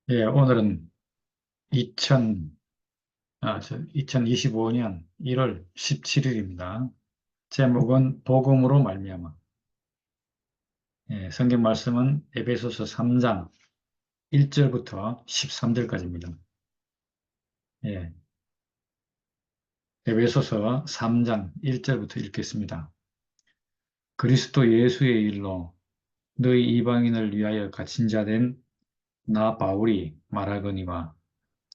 예, 오늘은 2025년 1월 17일입니다. 제목은 복음으로 말미암아. 예, 성경 말씀은 에베소서 3장 1절부터 13절까지입니다. 예, 에베소서 3장 1절부터 읽겠습니다. 그리스도 예수의 일로 너희 이방인을 위하여 갇힌 자 된 나 바울이 말하거니와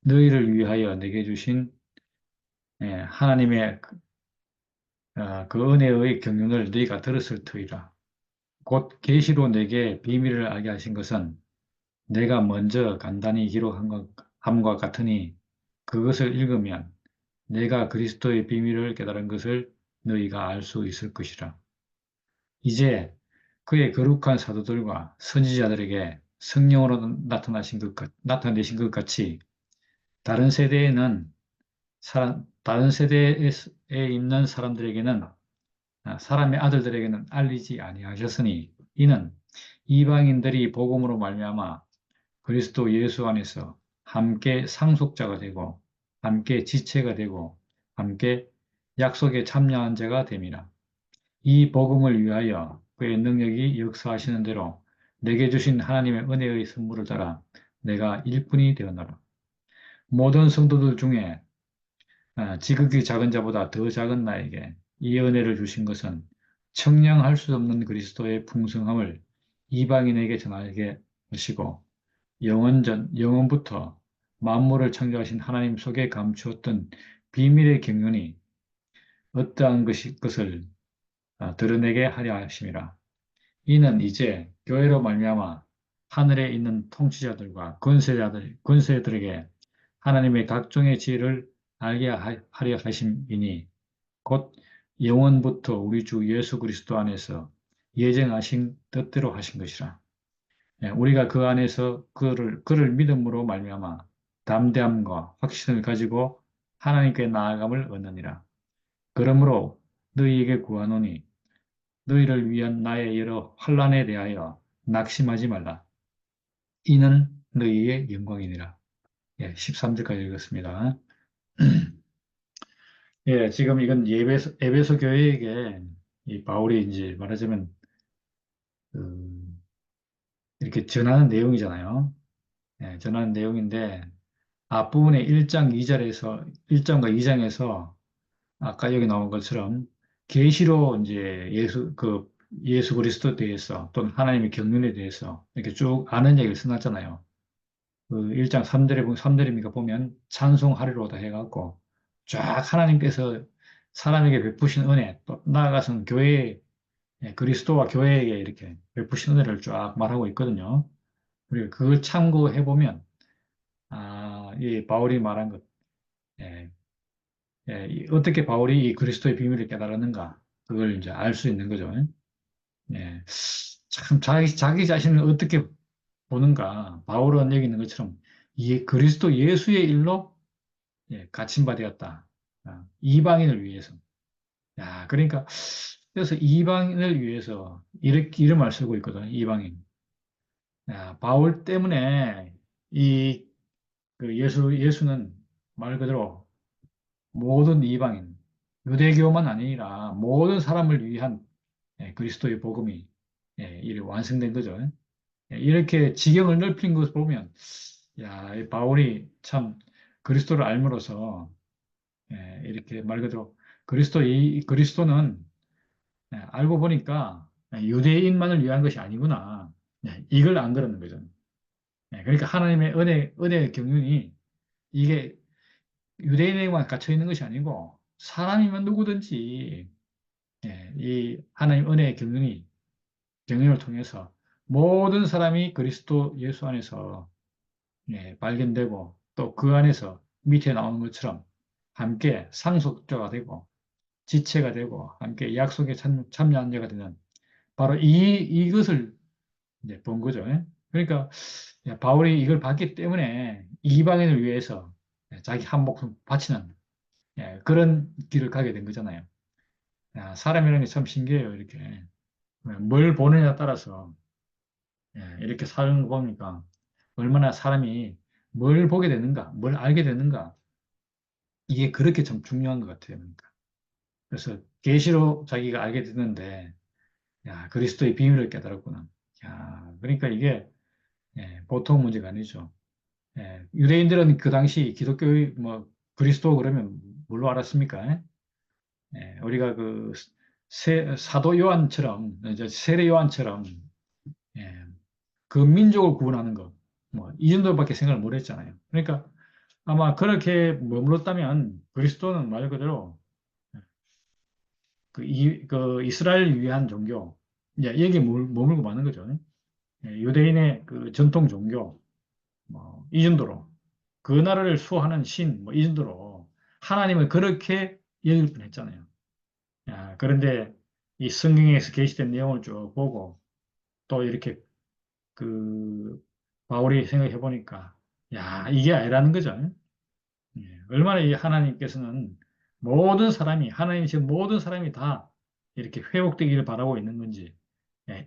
너희를 위하여 내게 주신 하나님의 그 은혜의 경륜을 너희가 들었을 터이라. 곧 계시로 내게 비밀을 알게 하신 것은 내가 먼저 간단히 기록한 함과 같으니 그것을 읽으면 내가 그리스도의 비밀을 깨달은 것을 너희가 알 수 있을 것이라. 이제 그의 거룩한 사도들과 선지자들에게 성령으로 나타내신 것 같이 다른 세대에는 다른 세대에 있는 사람들에게는 사람의 아들들에게는 알리지 아니하셨으니 이는 이방인들이 복음으로 말미암아 그리스도 예수 안에서 함께 상속자가 되고 함께 지체가 되고 함께 약속에 참여한 자가 됨이라. 이 복음을 위하여 그의 능력이 역사하시는 대로 내게 주신 하나님의 은혜의 선물을 따라 내가 일꾼이 되었노라. 모든 성도들 중에 지극히 작은 자보다 더 작은 나에게 이 은혜를 주신 것은 청량할 수 없는 그리스도의 풍성함을 이방인에게 전하게 하시고 영원부터 만물을 창조하신 하나님 속에 감추었던 비밀의 경륜이 어떠한 것을 드러내게 하려 하심이라. 이는 이제 교회로 말미암아 하늘에 있는 통치자들과 권세들에게 하나님의 각종의 지혜를 알게 하려 하심이니 곧 영원부터 우리 주 예수 그리스도 안에서 예정하신 뜻대로 하신 것이라. 우리가 그 안에서 그를 믿음으로 말미암아 담대함과 확신을 가지고 하나님께 나아감을 얻느니라. 그러므로 너희에게 구하노니 너희를 위한 나의 여러 환난에 대하여 낙심하지 말라. 이는 너희의 영광이니라. 예, 13절까지 읽었습니다. 예, 지금 이건 에베소 교회에게 이 바울이 이제 말하자면 그 이렇게 전하는 내용이잖아요. 예, 전하는 내용인데 앞부분에 1장 2절에서 1장과 2장에서 아까 여기 나온 것처럼 계시로 이제 예수 그리스도에 대해서 또는 하나님의 경륜에 대해서 이렇게 쭉 아는 얘기를 써놨잖아요. 그 1장 3절에 보면 3절입니까 보면 찬송하리로다 해갖고 쫙 하나님께서 사람에게 베푸신 은혜 또 나아가서는 그리스도와 교회에게 이렇게 베푸신 은혜를 쫙 말하고 있거든요. 그리고 그걸 참고해 보면 이 바울이 말한 것 예, 어떻게 바울이 이 그리스도의 비밀을 깨달았는가 그걸 이제 알 수 있는 거죠. 예, 참 자기 자신을 어떻게 보는가 바울은 여기 있는 것처럼 그리스도 예수의 일로 갇힌 바 되었다. 이방인을 위해서. 야, 그러니까 그래서 이방인을 위해서 이렇게 이런 말 쓰고 있거든. 이방인. 야, 바울 때문에 이 그 예수는 말 그대로 모든 이방인, 유대교만 아니라 모든 사람을 위한 그리스도의 복음이 이렇게 완성된 거죠. 이렇게 지경을 넓힌 것을 보면, 야, 이 바울이 참 그리스도를 알므로써 이렇게 말 그대로 이 그리스도는 알고 보니까 유대인만을 위한 것이 아니구나. 이걸 안 그러는 거죠. 그러니까 하나님의 은혜 경륜이 이게 유대인에게만 갇혀 있는 것이 아니고 사람이면 누구든지 이 하나님 은혜의 경륜을 통해서 모든 사람이 그리스도 예수 안에서 발견되고 또 그 안에서 밑에 나오는 것처럼 함께 상속자가 되고 지체가 되고 함께 약속에 참여한 자가 되는 바로 이것을 이제 본 거죠. 그러니까 바울이 이걸 봤기 때문에 이방인을 위해서 자기 한 목숨 바치는 그런 길을 가게 된 거잖아요. 야, 사람이라는 게 참 신기해요. 이렇게 뭘 보느냐에 따라서 이렇게 사는 거 보니까 얼마나 사람이 뭘 보게 되는가, 뭘 알게 되는가, 이게 그렇게 참 중요한 것 같아요. 그러니까. 그래서 계시로 자기가 알게 됐는데, 야, 그리스도의 비밀을 깨달았구나. 야, 그러니까 이게 보통 문제가 아니죠. 유대인들은 그 당시 기독교의 뭐 그리스도 그러면 뭘로 알았습니까? 우리가 그 사도 요한처럼 이제 세례 요한처럼 예, 그 민족을 구원하는 것, 뭐 이 정도밖에 생각을 못 했잖아요. 그러니까 아마 그렇게 머물렀다면 그리스도는 말 그대로 그 이스라엘을 위한 종교, 여기에 머물고 마는 거죠. 유대인의 그 전통 종교, 뭐, 이 정도로, 그 나라를 수호하는 신, 뭐, 이 정도로 하나님을 그렇게 여길 뻔했잖아요. 야, 그런데 이 성경에서 게시된 내용을 쭉 보고 또 이렇게 그 바울이 생각해 보니까 야, 이게 아니라는 거죠. 얼마나 이 하나님께서는 모든 사람이, 하나님 지금 모든 사람이 다 이렇게 회복되기를 바라고 있는 건지,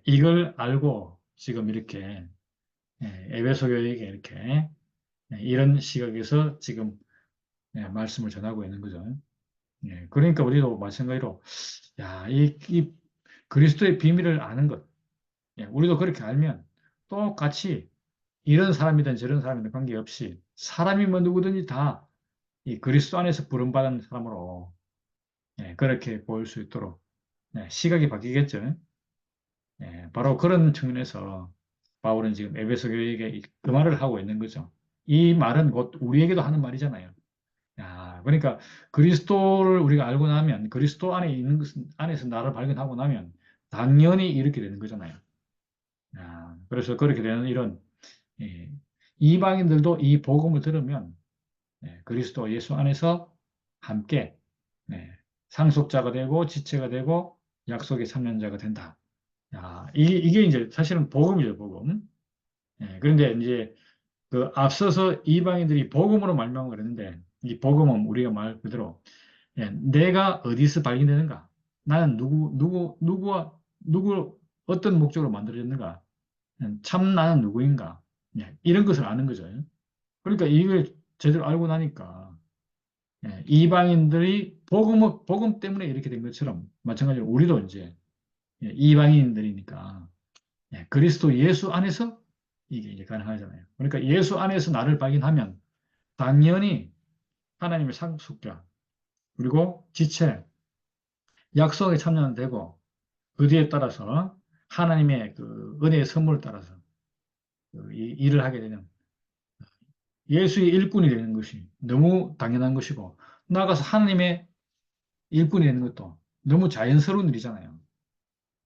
이걸 알고 지금 이렇게 에베소 교회에게 이렇게 이런 시각에서 지금 말씀을 전하고 있는 거죠. 그러니까 우리도 마찬가지로 야, 이 그리스도의 비밀을 아는 것, 우리도 그렇게 알면 똑같이 이런 사람이든 저런 사람이든 관계없이 사람이 뭐 누구든지 다 이 그리스도 안에서 부름받은 사람으로 그렇게 보일 수 있도록 시각이 바뀌겠죠. 바로 그런 측면에서 바울은 지금 에베소 교회에게 그 말을 하고 있는 거죠. 이 말은 곧 우리에게도 하는 말이잖아요. 야, 그러니까 그리스도를 우리가 알고 나면 그리스도 안에 있는 것은 안에서 나를 발견하고 나면 당연히 이렇게 되는 거잖아요. 야, 그래서 그렇게 되는 이런 예, 이방인들도 이 복음을 들으면 그리스도 예수 안에서 함께 네, 상속자가 되고 지체가 되고 약속의 참여자가 된다. 야, 이게 이제 사실은 복음이죠, 복음. 그런데 이제 그 앞서서 이방인들이 복음으로 말미암아 그랬는데 이 복음은 우리가 말 그대로 내가 어디서 발견되는가? 나는 누구와 누구 어떤 목적으로 만들어졌는가? 참 나는 누구인가? 이런 것을 아는 거죠. 그러니까 이걸 제대로 알고 나니까 이방인들이 복음 때문에 이렇게 된 것처럼 마찬가지로 우리도 이제 이방인들이니까 그리스도 예수 안에서 이게 이제 가능하잖아요. 그러니까 예수 안에서 나를 발견하면 당연히 하나님의 상속자 그리고 지체 약속에 참여는 되고 그 뒤에 따라서 하나님의 그 은혜의 선물을 따라서 그이 일을 하게 되는 예수의 일꾼이 되는 것이 너무 당연한 것이고 나아가서 하나님의 일꾼이 되는 것도 너무 자연스러운 일이잖아요.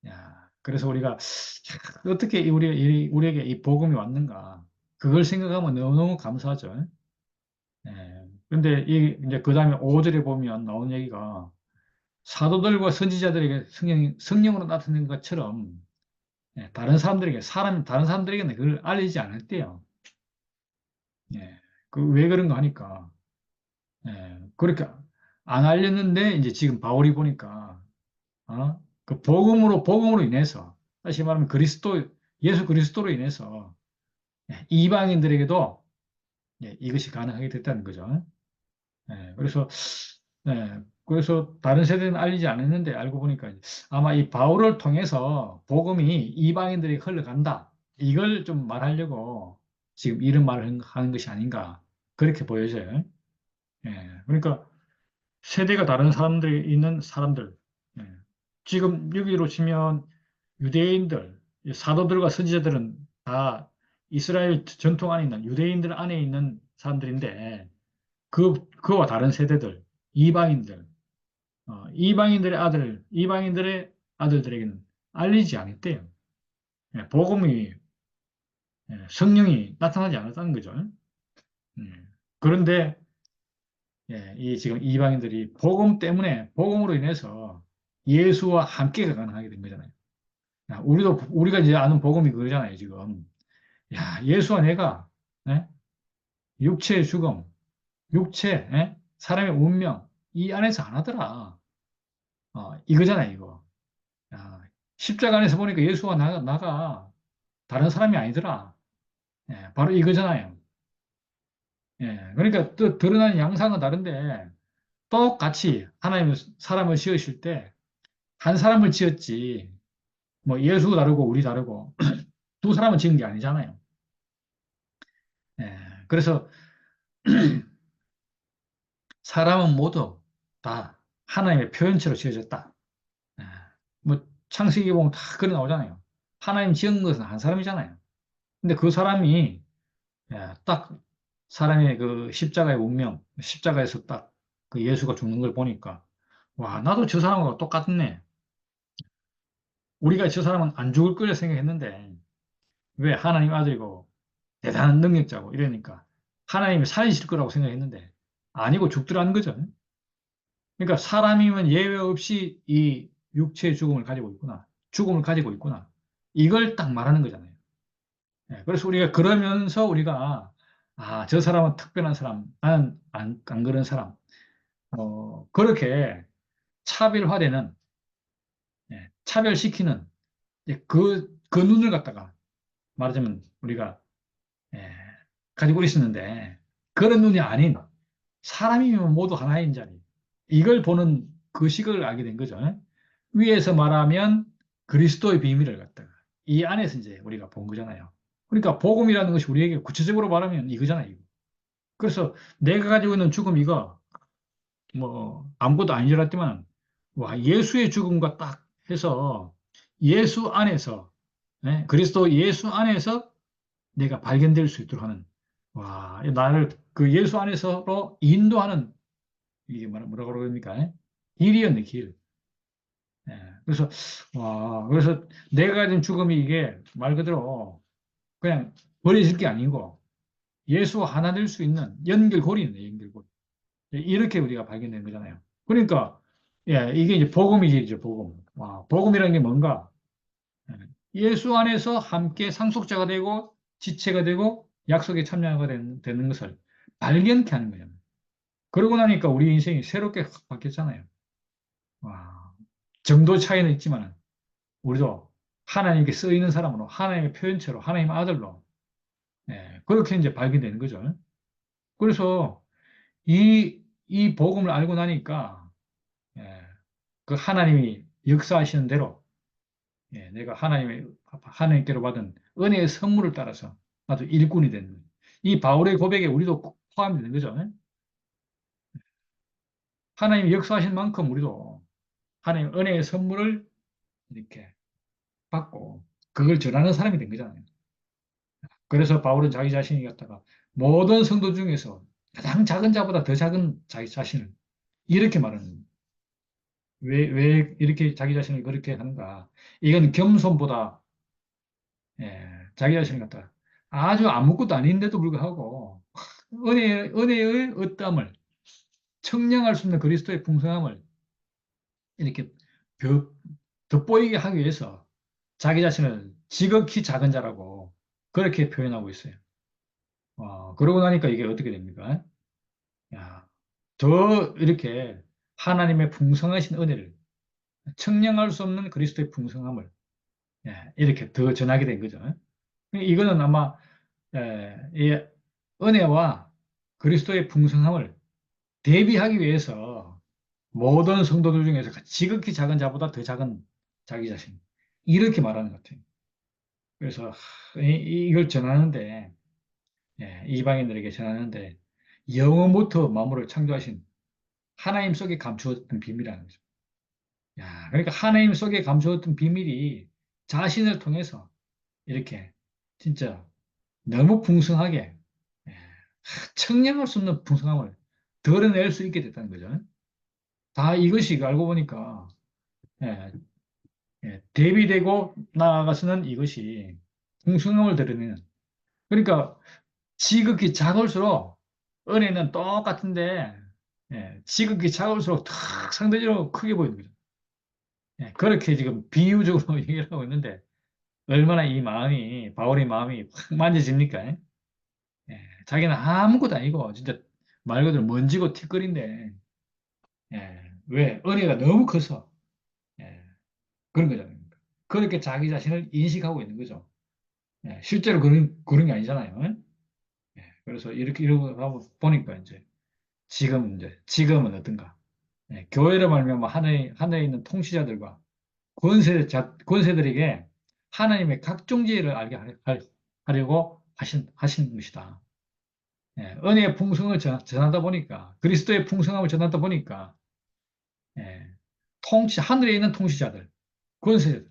야, 그래서 우리가 어떻게 우리에게 이 복음이 왔는가 그걸 생각하면 너무너무 감사하죠. 근데 이제 그 다음에 5절에 보면 나온 얘기가 사도들과 선지자들에게 성령으로 나타낸 것처럼 다른 사람들에게는 그걸 알리지 않았대요. 그 왜 그런가 하니까, 그렇게 안 알렸는데, 이제 지금 바울이 보니까, 그 복음으로 인해서, 다시 말하면 예수 그리스도로 인해서, 이방인들에게도 이것이 가능하게 됐다는 거죠. 그래서, 그래서 다른 세대는 알리지 않았는데, 알고 보니까, 아마 이 바울을 통해서 복음이 이방인들에게 흘러간다. 이걸 좀 말하려고 지금 이런 말을 하는 것이 아닌가. 그렇게 보여져요. 그러니까 세대가 다른 사람들이 있는 사람들. 예. 지금 여기로 치면 유대인들, 사도들과 선지자들은 다 이스라엘 전통 안에 있는 유대인들 안에 있는 사람들인데 그와 다른 세대들, 이방인들, 이방인들의 아들들에게는 알리지 않았대요. 복음이, 성령이 나타나지 않았다는 거죠. 그런데 이 지금 이방인들이 복음으로 인해서 예수와 함께가 가능하게 된 거잖아요. 우리가 이제 아는 복음이 그거잖아요, 지금. 야, 예수와 내가, 예? 육체의 죽음, 사람의 운명, 이 안에서 하나더라. 이거잖아요, 이거. 야, 십자가 안에서 보니까 예수와 나가 다른 사람이 아니더라. 바로 이거잖아요. 예. 그러니까 또 드러나는 양상은 다른데 똑같이 하나님은 사람을 지으실 때 한 사람을 지었지. 뭐 예수 다르고 우리 다르고 두 사람을 지은 게 아니잖아요. 예. 그래서 사람은 모두 다 하나님의 표현체로 지어졌다. 예. 뭐 창세기 보면 다 그래 나오잖아요. 하나님 지은 것은 한 사람이잖아요. 근데 그 사람이 딱 사람의 그 십자가의 운명, 십자가에서 딱 그 예수가 죽는 걸 보니까 와, 나도 저 사람하고 똑같네. 우리가 저 사람은 안 죽을 거라 생각했는데 왜 하나님 아들이고 대단한 능력자고 이러니까 하나님이 살리실 거라고 생각했는데 아니고 죽더라는 거죠. 그러니까 사람이면 예외 없이 이 육체의 죽음을 가지고 있구나. 죽음을 가지고 있구나. 이걸 딱 말하는 거잖아요. 그래서 우리가 그러면서 우리가 아, 저 사람은 특별한 사람, 나는 안 그런 사람. 그렇게 차별화되는, 차별시키는 그 눈을 갖다가 말하자면 우리가 예, 가지고 있었는데 그런 눈이 아닌 사람이면 모두 하나인 자리. 이걸 보는 그 시각을 알게 된 거죠. 위에서 말하면 그리스도의 비밀을 갖다가 이 안에서 이제 우리가 본 거잖아요. 그러니까 복음이라는 것이 우리에게 구체적으로 말하면 이거잖아요. 이거. 그래서 내가 가지고 있는 죽음 이거 뭐 아무것도 아닌 줄 알았지만 와 예수의 죽음과 딱 해서 예수 안에서 그리스도 예수 안에서 내가 발견될 수 있도록 하는 와 나를 그 예수 안에서로 인도하는 이게 뭐라고 그럽니까? 길이었네 길. 그래서 와 그래서 내가 가진 죽음이 이게 말 그대로 그냥 버려질 게 아니고 예수와 하나 될 수 있는 연결고리네 연결고리. 이렇게 우리가 발견된 거잖아요. 그러니까 이게 이제 복음이지 이제 복음. 와, 복음이라는 게 뭔가? 예, 예수 안에서 함께 상속자가 되고 지체가 되고 약속에 참여가 되는 것을 발견케 하는 거예요. 그러고 나니까 우리 인생이 새롭게 확 바뀌었잖아요. 와, 정도 차이는 있지만 우리도 하나님께 쓰이는 사람으로 하나님의 표현체로 하나님의 아들로 그렇게 이제 발견되는 거죠. 그래서 이 복음을 알고 나니까 예, 그 하나님이 역사하시는 대로 내가 하나님께로 받은 은혜의 선물을 따라서 나도 일꾼이 되는 거예요. 이 바울의 고백에 우리도 꼭 포함이 되는 거죠. 하나님이 역사하신 만큼 우리도 하나님 은혜의 선물을 이렇게 받고 그걸 전하는 사람이 된 거잖아요. 그래서 바울은 자기 자신이 갖다가 모든 성도 중에서 가장 작은 자보다 더 작은 자기 자신을 이렇게 말하는 거예요. 왜 이렇게 자기 자신을 그렇게 하는가? 이건 겸손보다 자기 자신을 갖다 아주 아무것도 아닌데도 불구하고 은혜의 어떠함을 청량할 수 있는 그리스도의 풍성함을 이렇게 더, 돋보이게 하기 위해서 자기 자신을 지극히 작은 자라고 그렇게 표현하고 있어요. 그러고 나니까 이게 어떻게 됩니까? 야, 더 이렇게 하나님의 풍성하신 은혜를 청량할 수 없는 그리스도의 풍성함을 이렇게 더 전하게 된 거죠. 이거는 아마 이 은혜와 그리스도의 풍성함을 대비하기 위해서 모든 성도들 중에서 지극히 작은 자보다 더 작은 자기 자신 이렇게 말하는 것 같아요. 그래서 이걸 전하는데 이방인들에게 전하는데 영원부터 만물을 창조하신 하나님 속에 감추었던 비밀이라는 거죠. 야, 그러니까 하나님 속에 감추었던 비밀이 자신을 통해서 이렇게 진짜 너무 풍성하게 예, 청량할 수 없는 풍성함을 드러낼 수 있게 됐다는 거죠. 다 이것이 알고 보니까 예, 대비되고 나아가서는 이것이 풍성함을 드러내는 그러니까 지극히 작을수록 은혜는 똑같은데 지극히 작을수록 탁 상대적으로 크게 보이는 거죠. 그렇게 지금 비유적으로 얘기를 하고 있는데 얼마나 이 마음이 바울의 마음이 확 만져집니까? 자기는 아무것도 아니고 진짜 말 그대로 먼지고 티끌인데 왜? 은혜가 너무 커서 예, 그런 거잖아요. 그렇게 자기 자신을 인식하고 있는 거죠. 실제로 그런 게 아니잖아요. 그래서 이러고 보니까 이제 지금은 어떤가? 교회를 말미암아 하늘에 있는 통치자들과 권세들에게 하나님의 각종 지혜를 알게 하려고 하신 것이다. 은혜의 풍성을 전하다 보니까, 그리스도의 풍성함을 전하다 보니까, 예, 하늘에 있는 통치자들, 권세자들,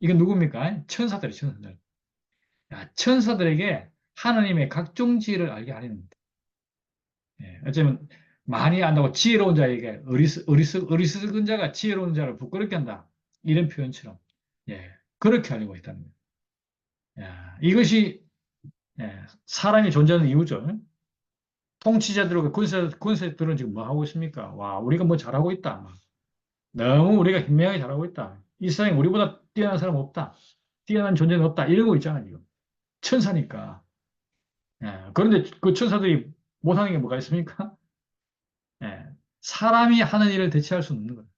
이건 누굽니까? 천사들. 야, 천사들에게 하나님의 각종 지혜를 알게 하려는 어쩌면 많이 안다고 지혜로운 자에게 어리석은 자가 지혜로운 자를 부끄럽게 한다. 이런 표현처럼, 그렇게 하려고 했다는 거예요. 야, 이것이, 사람이 존재하는 이유죠. 통치자들과 권세들은 지금 뭐 하고 있습니까? 와, 우리가 뭐 잘하고 있다. 너무 우리가 현명하게 잘하고 있다. 이 세상에 우리보다 뛰어난 사람 없다. 뛰어난 존재는 없다. 이러고 있잖아요, 지금. 천사니까. 그런데 그 천사들이 못하는 게 뭐가 있습니까? 예, 사람이 하는 일을 대체할 수 없는 거예요.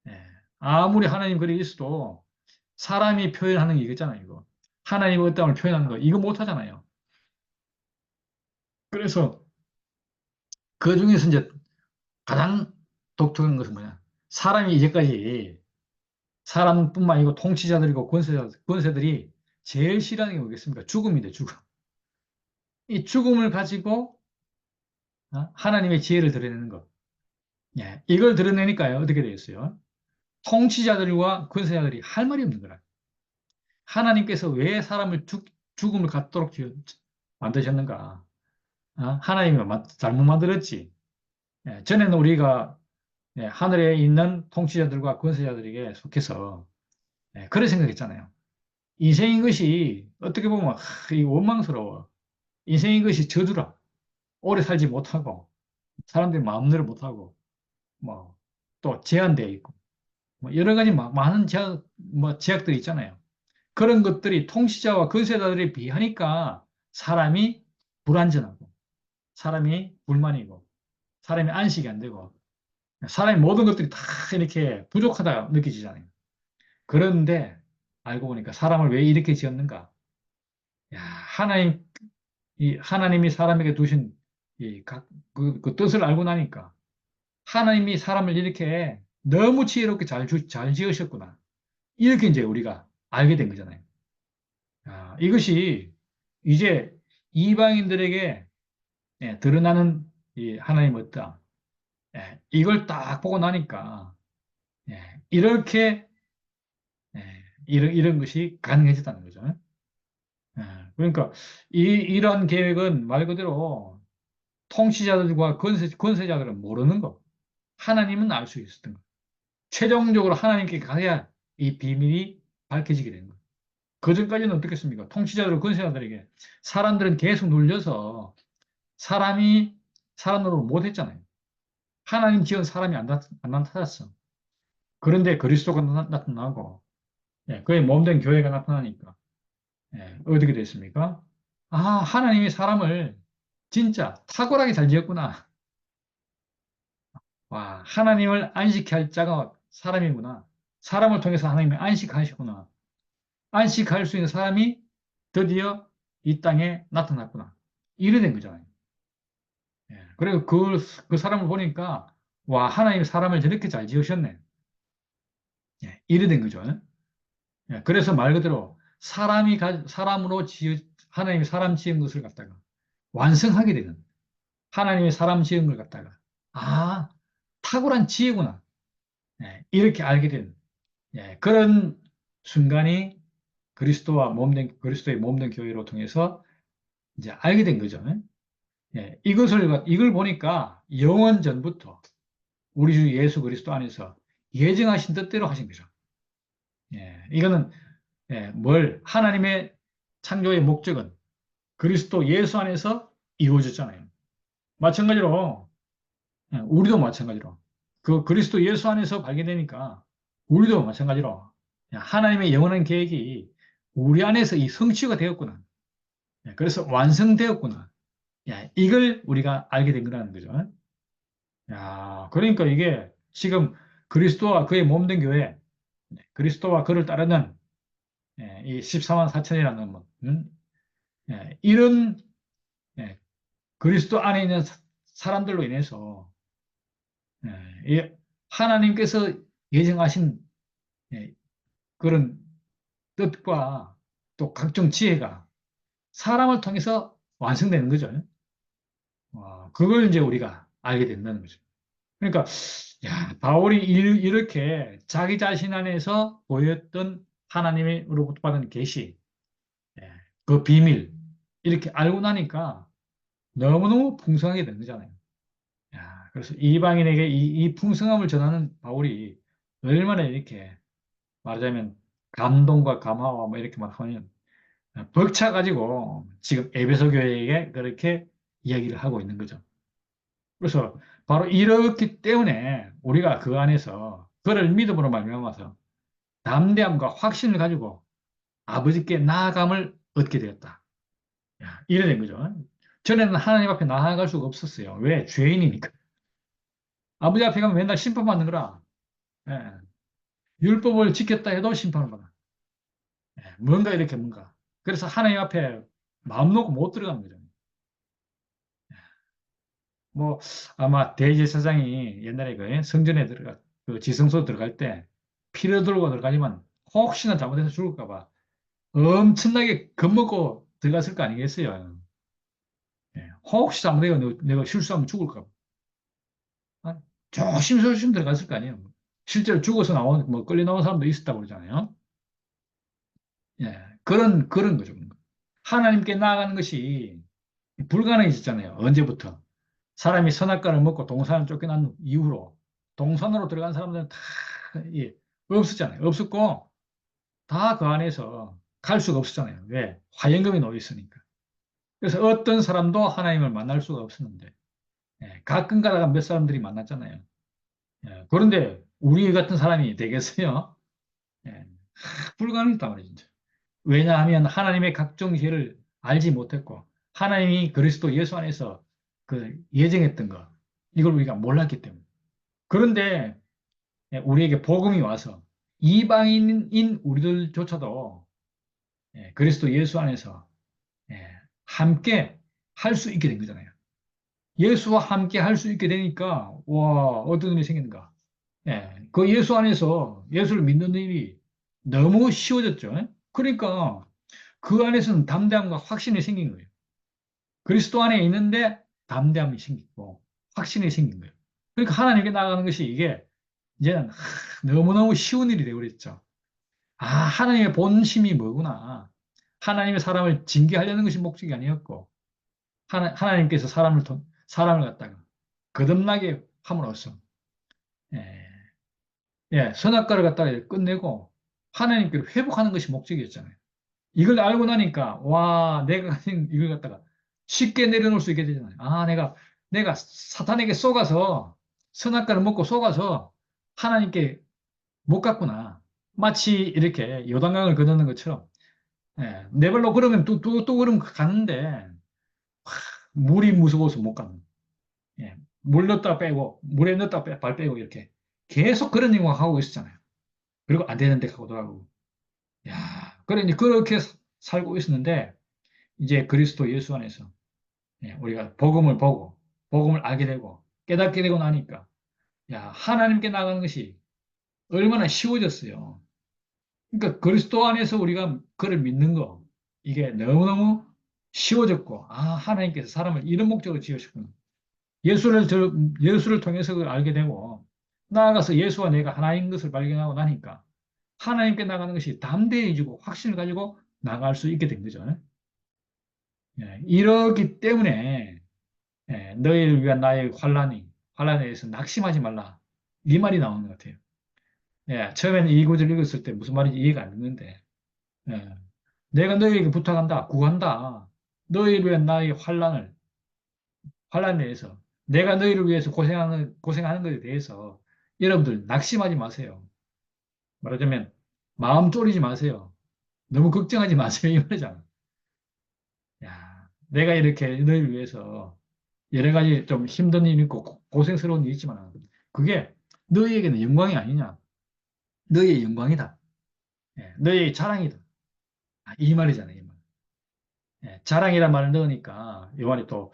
예, 아무리 하나님 글이 있어도 사람이 표현하는 게 이거잖아요, 이거. 하나님의 어떠함을 표현하는 거, 이거 못 하잖아요. 그래서 그 중에서 이제 가장 독특한 것은 뭐냐? 사람이 이제까지 사람뿐만 아니고 통치자들이고 권세들이 제일 싫어하는 게 뭐겠습니까? 죽음인데, 죽음. 이 죽음을 가지고 하나님의 지혜를 드러내는 것. 이걸 드러내니까요, 어떻게 되겠어요? 통치자들과 권세자들이 할 말이 없는 거라. 하나님께서 왜 사람을 죽음을 갖도록 만드셨는가? 하나님이 잘못 만들었지. 전에는 우리가 하늘에 있는 통치자들과 권세자들에게 속해서 그런 생각했잖아요. 인생인 것이 어떻게 보면 이 원망스러워. 인생인 것이 저주라. 오래 살지 못하고 사람들이 마음대로 못하고 뭐 또 제한되어 있고 뭐 여러 가지 많은 제약들이 있잖아요. 그런 것들이 통치자와 권세자들에 비하니까 사람이 불안전하고 사람이 불만이고 사람이 안식이 안 되고 사람의 모든 것들이 다 이렇게 부족하다 느껴지잖아요. 그런데 알고 보니까 사람을 왜 이렇게 지었는가? 야, 하나님이 사람에게 두신 그 뜻을 알고 나니까 하나님이 사람을 이렇게 너무 지혜롭게 잘 지으셨구나. 이렇게 이제 우리가 알게 된 거잖아요. 이것이 이제 이방인들에게 드러나는 이 하나님의 어떠함. 이걸 딱 보고 나니까 이렇게 이런 것이 가능해졌다는 거죠. 예, 그러니까 이런 계획은 말 그대로 통치자들과 권세자들은 모르는 거. 하나님은 알 수 있었던 거. 최종적으로 하나님께 가야 이 비밀이 밝혀지게 되는 거예요. 그전까지는 어떻겠습니까? 통치자들, 권세자들에게 사람들은 계속 눌려서 사람이 사람으로 못했잖아요. 하나님 지은 사람이 안 나타났어. 그런데 그리스도가 나타나고 그의 몸된 교회가 나타나니까 어떻게 됐습니까? 하나님이 사람을 진짜 탁월하게 잘 지었구나. 와, 하나님을 안식할 자가 사람이구나. 사람을 통해서 하나님이 안식하시구나. 안식할 수 있는 사람이 드디어 이 땅에 나타났구나. 이래 된 거잖아요. 그리고 그 사람을 보니까, 와, 하나님이 사람을 저렇게 잘 지으셨네. 이래 된 거죠. 그래서 말 그대로 사람으로 하나님이 사람 지은 것을 갖다가 완성하게 되는, 하나님이 사람 지은 걸 갖다가, 아, 탁월한 지혜구나. 이렇게 알게 되는, 그런 순간이 그리스도의 몸된 교회로 통해서 이제 알게 된 거죠. 이걸 보니까 영원 전부터 우리 주 예수 그리스도 안에서 예정하신 뜻대로 하신 거죠. 이거는 하나님의 창조의 목적은 그리스도 예수 안에서 이루어졌잖아요. 마찬가지로 우리도 마찬가지로 그 그리스도 예수 안에서 발견되니까 우리도 마찬가지로 하나님의 영원한 계획이 우리 안에서 이 성취가 되었구나. 그래서 완성되었구나. 이걸 우리가 알게 된 거라는 거죠. 그러니까 이게 지금 그리스도와 그의 몸된 교회, 그리스도와 그를 따르는 이 14만 4천이라는 뭐, 이런 그리스도 안에 있는 사람들로 인해서 이 하나님께서 예정하신 예, 그런 뜻과 또 각종 지혜가 사람을 통해서 완성되는 거죠. 그걸 이제 우리가 알게 된다는 거죠. 그러니까 야, 바울이 이렇게 자기 자신 안에서 보였던 하나님으로부터 받은 계시, 예, 그 비밀 이렇게 알고 나니까 너무너무 풍성하게 된 거잖아요. 야, 그래서 이방인에게 이 풍성함을 전하는 바울이 얼마나 이렇게 말하자면 감동과 감화와 뭐 이렇게 막 하면 벅차 가지고 지금 에베소 교회에게 그렇게 이야기를 하고 있는 거죠. 그래서 바로 이렇기 때문에 우리가 그 안에서 그를 믿음으로 말미암아서 담대함과 확신을 가지고 아버지께 나아감을 얻게 되었다. 야, 이래 된 거죠. 전에는 하나님 앞에 나아갈 수가 없었어요. 왜? 죄인이니까. 아버지 앞에 가면 맨날 심판받는 거라. 예. 율법을 지켰다 해도 심판을 받아. 예. 뭔가 이렇게 뭔가. 그래서 하나님 앞에 마음 놓고 못 들어가는 거죠. 뭐 아마 대제사장이 옛날에 그 성전에 그 지성소 들어갈 때 피를 들고 들어가지만 혹시나 잘못해서 죽을까 봐 엄청나게 겁먹고 들어갔을 거 아니겠어요. 예. 혹시 잘못해서 내가 실수하면 죽을까 봐. 아, 조심조심 들어갔을 거 아니에요. 실제로 죽어서 나온 뭐 끌려 나온 사람도 있었다고 그러잖아요. 예. 그런 거죠. 하나님께 나아가는 것이 불가능해졌잖아요. 언제부터? 사람이 선악과를 먹고 동산을 쫓겨난 이후로 동산으로 들어간 사람들은 다 예, 없었잖아요. 없었고 다 그 안에서 갈 수가 없었잖아요. 왜? 화영금이 놓여 있으니까. 그래서 어떤 사람도 하나님을 만날 수가 없었는데 가끔 가다가 몇 사람들이 만났잖아요. 그런데 우리 같은 사람이 되겠어요? 예, 불가능했단 말이죠. 진짜. 왜냐하면 하나님의 각종 지혜를 알지 못했고 하나님이 그리스도 예수 안에서 그 예정했던 것 이걸 우리가 몰랐기 때문에. 그런데 우리에게 복음이 와서 이방인인 우리들조차도 그리스도 예수 안에서 함께 할 수 있게 된 거잖아요. 예수와 함께 할 수 있게 되니까 와 어떤 일이 생기는가? 그 예수 안에서 예수를 믿는 일이 너무 쉬워졌죠. 그러니까 그 안에서는 담대함과 확신이 생긴 거예요. 그리스도 안에 있는데 담대함이 생기고 확신이 생긴 거예요. 그러니까 하나님께 나아가는 것이 이게 이제는 너무너무 쉬운 일이 되어버렸죠. 아, 하나님의 본심이 뭐구나. 하나님의 사람을 징계하려는 것이 목적이 아니었고, 하나님께서 사람을 갖다가 거듭나게 함으로써, 예, 선악과를 갖다가 끝내고, 하나님께로 회복하는 것이 목적이었잖아요. 이걸 알고 나니까, 와, 내가 가진 이걸 갖다가 쉽게 내려놓을 수 있게 되잖아요. 아, 내가 사탄에게 속아서, 선악과를 먹고 속아서 하나님께 못 갔구나. 마치 이렇게 요단강을 건너는 것처럼 내 발로 걸으면 또 걸으면 가는데 물이 무서워서 못 가는. 물 넣었다 빼고 물에 넣었다 발 빼고 이렇게 계속 그런 일만 하고 있었잖아요. 그리고 안 되는데 하고 돌아가고. 야, 그래 이제 그렇게 살고 있었는데 이제 그리스도 예수 안에서 우리가 복음을 보고 복음을 알게 되고 깨닫게 되고 나니까 야, 하나님께 나가는 것이 얼마나 쉬워졌어요. 그러니까 그리스도 안에서 우리가 그를 믿는 거 이게 너무너무 쉬워졌고 아 하나님께서 사람을 이런 목적으로 지으셨구나. 예수를 통해서 그걸 알게 되고 나아가서 예수와 내가 하나인 것을 발견하고 나니까 하나님께 나가는 것이 담대해지고 확신을 가지고 나갈 수 있게 된 거죠. 이렇기 때문에 너희를 위한 나의 환란에 대해서 낙심하지 말라. 이 말이 나오는 것 같아요. 처음에는 이 구절 읽었을 때 무슨 말인지 이해가 안 됐는데 예, 내가 너희에게 부탁한다, 구한다. 너희를 위한 나의 환란에 대해서, 내가 너희를 위해서 고생하는 것에 대해서 여러분들 낙심하지 마세요. 말하자면 마음 졸이지 마세요. 너무 걱정하지 마세요. 이 말이잖아. 야, 내가 이렇게 너희를 위해서 여러 가지 좀 힘든 일이 있고 고생스러운 일이 있지만 그게 너희에게는 영광이 아니냐. 너희의 영광이다. 너희의 자랑이다. 이 말이잖아요. 이 말. 자랑이란 말을 넣으니까 이 말이 또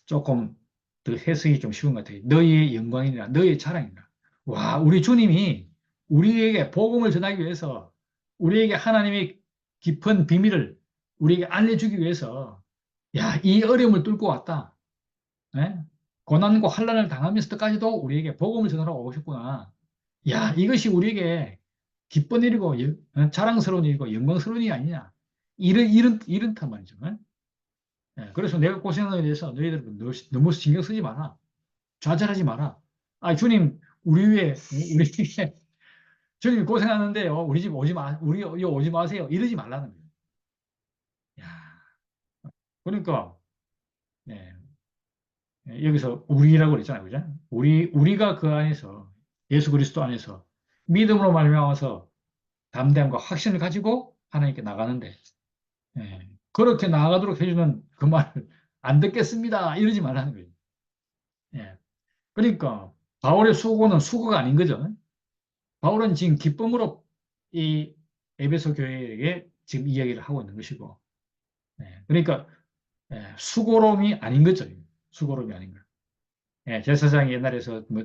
조금 더 해석이 좀 쉬운 것 같아요. 너희의 영광이니라, 너희의 자랑이니라. 와, 우리 주님이 우리에게 복음을 전하기 위해서, 우리에게 하나님의 깊은 비밀을 우리에게 알려주기 위해서, 야, 이 어려움을 뚫고 왔다. 예? 고난과 환난을 당하면서까지도 우리에게 복음을 전하러 오셨구나. 야, 이것이 우리에게 기쁜 일이고 자랑스러운 일이고 영광스러운 일이 아니냐. 이런 말이죠. 예? 그래서 내가 고생하는 것에 대해서 너희들 너무 신경 쓰지 마라. 좌절하지 마라. 아, 주님, 우리 위에, 우리 위에, 주님 고생하는데요. 우리 집 오지 마, 우리 여기 오지 마세요. 이러지 말라는 거예요. 야, 그러니까, 네, 여기서 우리라고 그랬잖아요. 그죠? 우리가 그 안에서, 예수 그리스도 안에서 믿음으로 말미암아서 담대함과 확신을 가지고 하나님께 나가는데, 그렇게 나아가도록 해주는 그 말을 안 듣겠습니다. 이러지 말라는 거예요. 예. 그러니까, 바울의 수고는 수고가 아닌 거죠. 바울은 지금 기쁨으로 이 에베소 교회에게 지금 이야기를 하고 있는 것이고, 그러니까 수고로움이 아닌 거죠. 수고로움이 아닌 거. 제사장이 옛날에서 뭐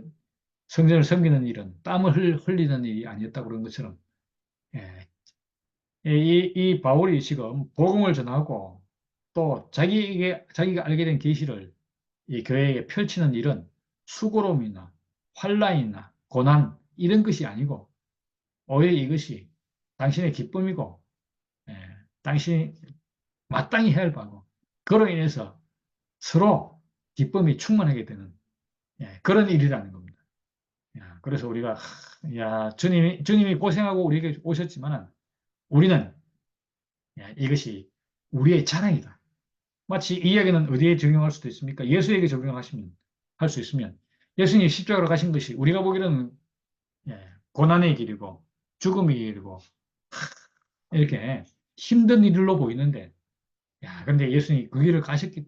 성전을 섬기는 일은 땀을 흘리는 일이 아니었다고 그런 것처럼, 예, 이 바울이 지금 복음을 전하고 또 자기가 알게 된 계시를 이 교회에 펼치는 일은 수고로움이나 환난이나 고난 이런 것이 아니고 오히려 이것이 당신의 기쁨이고, 예, 당신이 마땅히 해야 할 바고, 그로 인해서 서로 기쁨이 충만하게 되는 그런 일이라는 겁니다. 야, 그래서 우리가 야, 주님이 고생하고 우리에게 오셨지만은 우리는 이것이 우리의 자랑이다. 마치 이 이야기는 어디에 적용할 수도 있습니까? 예수에게 적용하시면 할 수 있으면 예수님이 십자가로 가신 것이 우리가 보기에는 고난의 길이고 죽음의 길이고 이렇게 힘든 일로 보이는데 야, 근데 예수님이 그 길을 가셨기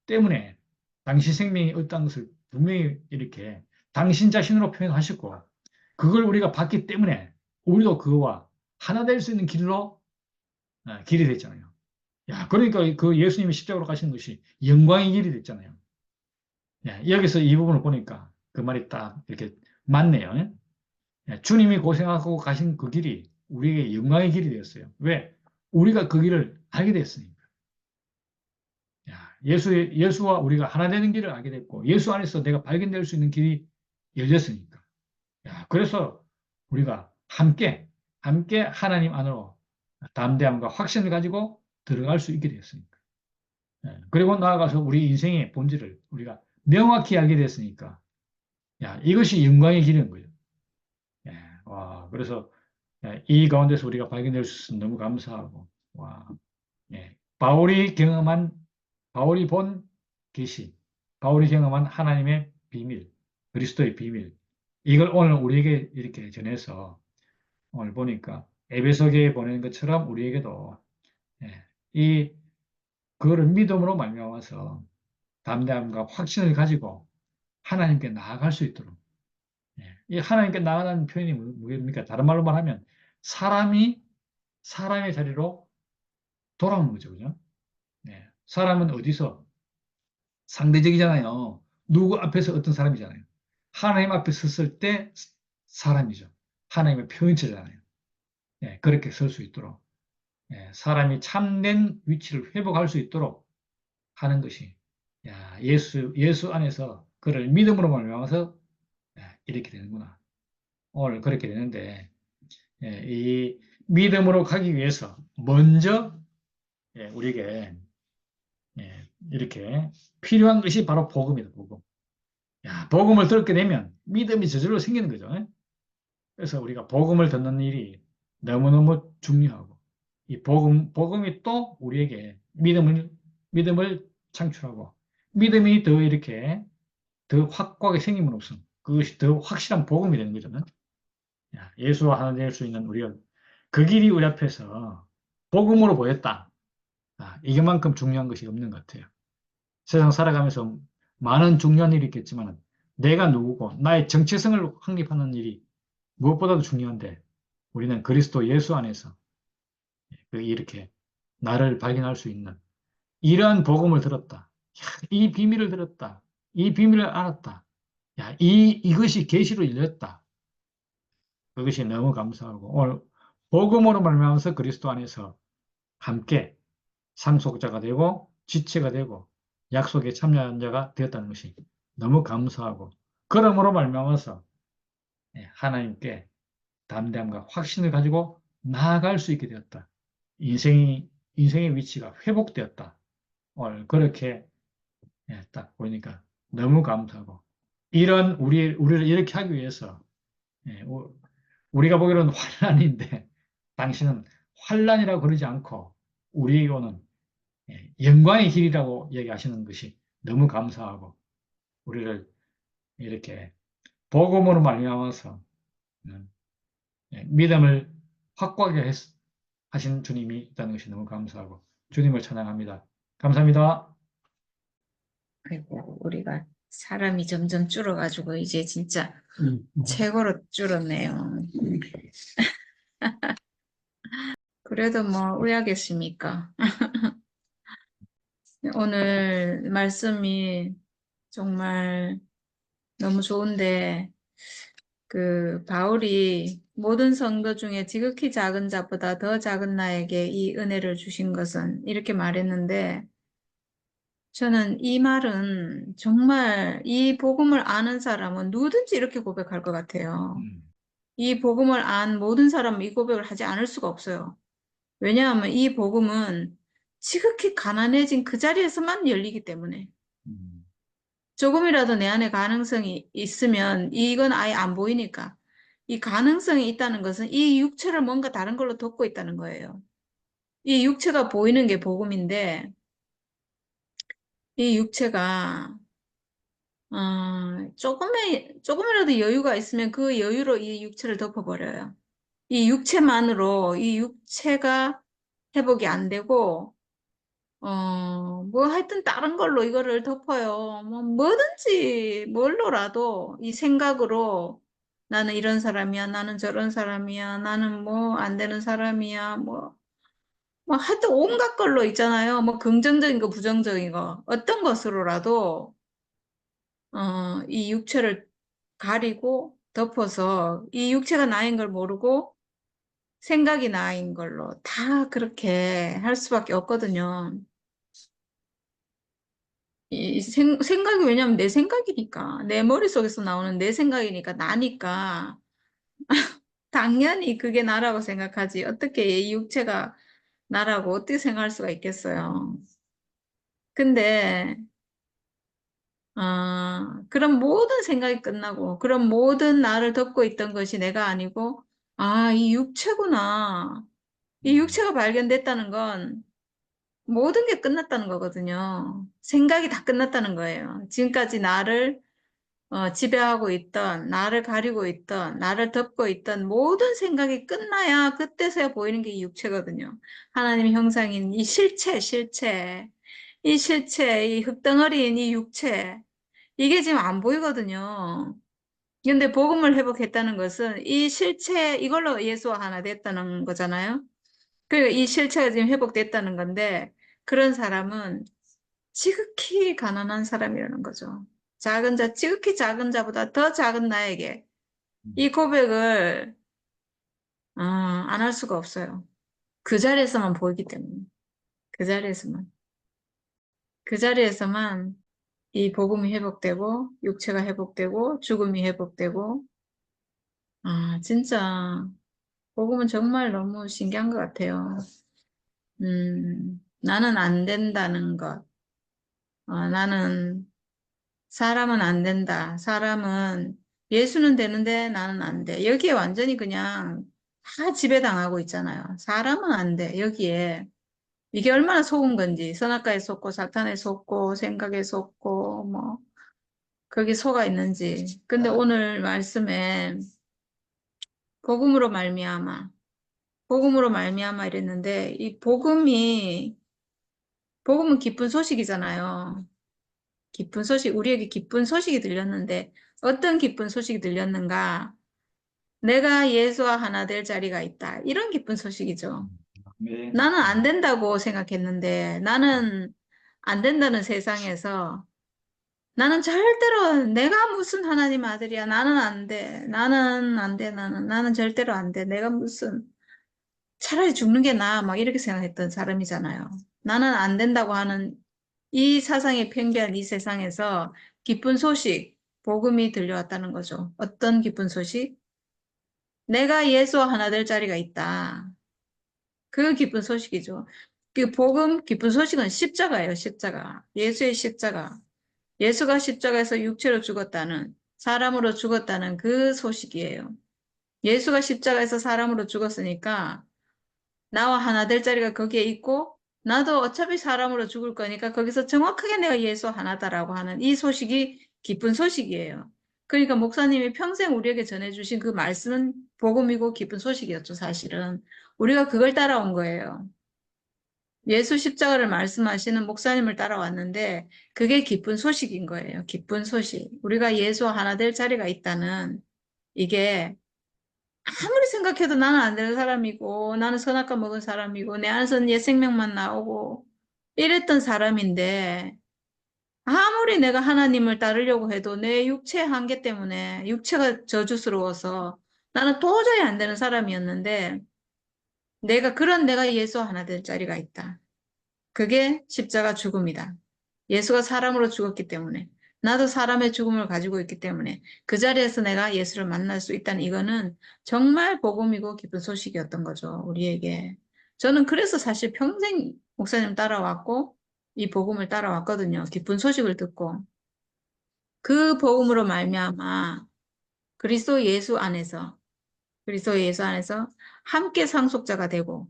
때문에 당시 생명이 없다는 것을 분명히 이렇게 당신 자신으로 표현하셨고, 그걸 우리가 봤기 때문에 우리도 그거와 하나 될 수 있는 길로 길이 됐잖아요. 야, 그러니까 그 예수님이 십자가로 가신 것이 영광의 길이 됐잖아요. 여기서 이 부분을 보니까 그 말이 딱 이렇게 맞네요. 주님이 고생하고 가신 그 길이 우리에게 영광의 길이 되었어요. 왜? 우리가 그 길을 알게 됐으니까. 예수와 우리가 하나 되는 길을 알게 됐고, 예수 안에서 내가 발견될 수 있는 길이 열렸으니까. 그래서 우리가 함께 하나님 안으로 담대함과 확신을 가지고 들어갈 수 있게 되었으니까. 그리고 나아가서 우리 인생의 본질을 우리가 명확히 알게 됐으니까. 이것이 영광의 길인 거예요. 그래서 이 가운데서 우리가 발견될 수 있어서 너무 감사하고, 와, 바울이 경험한 바울이 본 계시, 바울이 경험한 하나님의 비밀, 그리스도의 비밀, 이걸 오늘 우리에게 이렇게 전해서 오늘 보니까 에베소교에 보낸 것처럼 우리에게도 이 그거를 믿음으로 말미암아서 담대함과 확신을 가지고 하나님께 나아갈 수 있도록 이 하나님께 나아가는 표현이 뭐입니까? 다른 말로 말하면 사람의 자리로 돌아오는 거죠, 그죠? 사람은 어디서 상대적이잖아요. 누구 앞에서 어떤 사람이잖아요. 하나님 앞에 섰을 때 사람이죠. 하나님의 표현체잖아요. 그렇게 설 수 있도록 사람이 참된 위치를 회복할 수 있도록 하는 것이 예수 안에서 그를 믿음으로 말미암아서 이렇게 되는구나. 오늘 그렇게 되는데 이 믿음으로 가기 위해서 먼저 우리에게 이렇게 필요한 것이 바로 복음이다. 복음. 복음을 듣게 되면 믿음이 저절로 생기는 거죠. 그래서 우리가 복음을 듣는 일이 너무너무 중요하고, 이 복음이 또 우리에게 믿음을 창출하고, 믿음이 더 이렇게 더 확고하게 생김으로써 그것이 더 확실한 복음이 되는 거죠. 예수와 하나 될 수 있는 우리가 그 길이 우리 앞에서 복음으로 보였다. 이것만큼 중요한 것이 없는 것 같아요. 세상 살아가면서 많은 중요한 일이 있겠지만 내가 누구고 나의 정체성을 확립하는 일이 무엇보다도 중요한데 우리는 그리스도 예수 안에서 이렇게 나를 발견할 수 있는 이러한 복음을 들었다. 이 비밀을 들었다. 이 비밀을 알았다. 야, 이것이 계시로 열렸다. 그것이 너무 감사하고 오늘 복음으로 말미암아서 그리스도 안에서 함께 상속자가 되고 지체가 되고 약속에 참여한 자가 되었다는 것이 너무 감사하고 그러므로 말미암아서 하나님께 담대함과 확신을 가지고 나아갈 수 있게 되었다. 인생의 위치가 회복되었다. 오늘 그렇게 딱 보니까 너무 감사하고 이런 우리를 이렇게 하기 위해서 예, 우리가 보기로는 환란인데 당신은 환란이라고 그러지 않고 우리에게 오는 영광의 길이라고 얘기하시는 것이 너무 감사하고 우리를 이렇게 복음으로 말미암아서 믿음을 확고하게 하신 주님이 있다는 것이 너무 감사하고 주님을 찬양합니다. 감사합니다. 아이고, 우리가 사람이 점점 줄어가지고 이제 진짜 최고로 줄었네요. 그래도 뭐 의하겠습니까? 오늘 말씀이 정말 너무 좋은데 그 바울이 모든 성도 중에 지극히 작은 자보다 더 작은 나에게 이 은혜를 주신 것은 이렇게 말했는데 저는 이 말은 정말 이 복음을 아는 사람은 누구든지 이렇게 고백할 것 같아요. 이 복음을 안 모든 사람은 이 고백을 하지 않을 수가 없어요. 왜냐하면 이 복음은 지극히 가난해진 그 자리에서만 열리기 때문에 조금이라도 내 안에 가능성이 있으면 이건 아예 안 보이니까 이 가능성이 있다는 것은 이 육체를 뭔가 다른 걸로 덮고 있다는 거예요. 이 육체가 보이는 게 복음인데 이 육체가 조금이라도 여유가 있으면 그 여유로 이 육체를 덮어버려요. 이 육체만으로 이 육체가 회복이 안 되고 뭐 하여튼 다른 걸로 이거를 덮어요. 뭐 뭐든지 뭘로라도 이 생각으로 나는 이런 사람이야, 나는 저런 사람이야, 나는 뭐 안 되는 사람이야, 뭐 하여튼 온갖 걸로 있잖아요. 뭐 긍정적인 거, 부정적인 거 어떤 것으로라도 이 육체를 가리고 덮어서 이 육체가 나인 걸 모르고 생각이 나인 걸로 다 그렇게 할 수밖에 없거든요. 생각이 왜냐면 내 생각이니까 내 머릿속에서 나오는 내 생각이니까 나니까 당연히 그게 나라고 생각하지 어떻게 이 육체가 나라고 어떻게 생각할 수가 있겠어요. 근데 그런 모든 생각이 끝나고 그런 모든 나를 덮고 있던 것이 내가 아니고 이 육체구나. 이 육체가 발견됐다는 건 모든 게 끝났다는 거거든요. 생각이 다 끝났다는 거예요. 지금까지 나를 지배하고 있던, 나를 가리고 있던, 나를 덮고 있던 모든 생각이 끝나야 그때서야 보이는 게 이 육체거든요. 하나님의 형상인 이 실체, 이 실체, 이 흙덩어리인 이 육체, 이게 지금 안 보이거든요. 근데 복음을 회복했다는 것은 이 실체, 이걸로 예수와 하나 됐다는 거잖아요. 그리고 이 실체가 지금 회복됐다는 건데, 그런 사람은 지극히 가난한 사람이라는 거죠. 지극히 작은 자보다 더 작은 나에게 이 고백을 안 할 수가 없어요. 그 자리에서만 보이기 때문에. 그 자리에서만. 그 자리에서만 이 복음이 회복되고 육체가 회복되고 죽음이 회복되고 진짜 복음은 정말 너무 신기한 것 같아요. 나는 안 된다는 것. 나는 사람은 안 된다. 사람은 예수는 되는데 나는 안 돼. 여기에 완전히 그냥 다 지배당하고 있잖아요. 사람은 안 돼. 여기에 이게 얼마나 속은 건지 선악과에 속고 사탄에 속고 생각에 속고 뭐 거기 속아 있는지. 근데 오늘 말씀에 복음으로 말미암아 복음으로 말미암아 이랬는데 이 복음은 기쁜 소식이잖아요. 기쁜 소식, 우리에게 기쁜 소식이 들렸는데 어떤 기쁜 소식이 들렸는가? 내가 예수와 하나 될 자리가 있다. 이런 기쁜 소식이죠. 네. 나는 안 된다고 생각했는데 나는 안 된다는 세상에서 나는 절대로 내가 무슨 하나님 아들이야. 나는 안 돼. 나는 안 돼. 나는 절대로 안 돼. 내가 무슨 차라리 죽는 게 나아. 막 이렇게 생각했던 사람이잖아요. 나는 안 된다고 하는 이 사상에 편견 이 세상에서 기쁜 소식, 복음이 들려왔다는 거죠. 어떤 기쁜 소식? 내가 예수와 하나 될 자리가 있다. 그 기쁜 소식이죠. 그 복음, 기쁜 소식은 십자가예요, 십자가. 예수의 십자가. 예수가 십자가에서 육체로 죽었다는, 사람으로 죽었다는 그 소식이에요. 예수가 십자가에서 사람으로 죽었으니까 나와 하나 될 자리가 거기에 있고 나도 어차피 사람으로 죽을 거니까 거기서 정확하게 내가 예수 하나다라고 하는 이 소식이 기쁜 소식이에요. 그러니까 목사님이 평생 우리에게 전해주신 그 말씀은 복음이고 기쁜 소식이었죠, 사실은. 우리가 그걸 따라온 거예요. 예수 십자가를 말씀하시는 목사님을 따라왔는데 그게 기쁜 소식인 거예요. 기쁜 소식. 우리가 예수와 하나 될 자리가 있다는 이게 아무리 생각해도 나는 안 되는 사람이고 나는 선악과 먹은 사람이고 내 안에서는 옛 생명만 나오고 이랬던 사람인데 아무리 내가 하나님을 따르려고 해도 내 육체의 한계 때문에 육체가 저주스러워서 나는 도저히 안 되는 사람이었는데 내가 예수 하나 될 자리가 있다. 그게 십자가 죽음이다. 예수가 사람으로 죽었기 때문에 나도 사람의 죽음을 가지고 있기 때문에 그 자리에서 내가 예수를 만날 수 있다는 이거는 정말 복음이고 기쁜 소식이었던 거죠. 우리에게. 저는 그래서 사실 평생 목사님 따라왔고 이 복음을 따라왔거든요. 기쁜 소식을 듣고 그 복음으로 말미암아 그리스도 예수 안에서 함께 상속자가 되고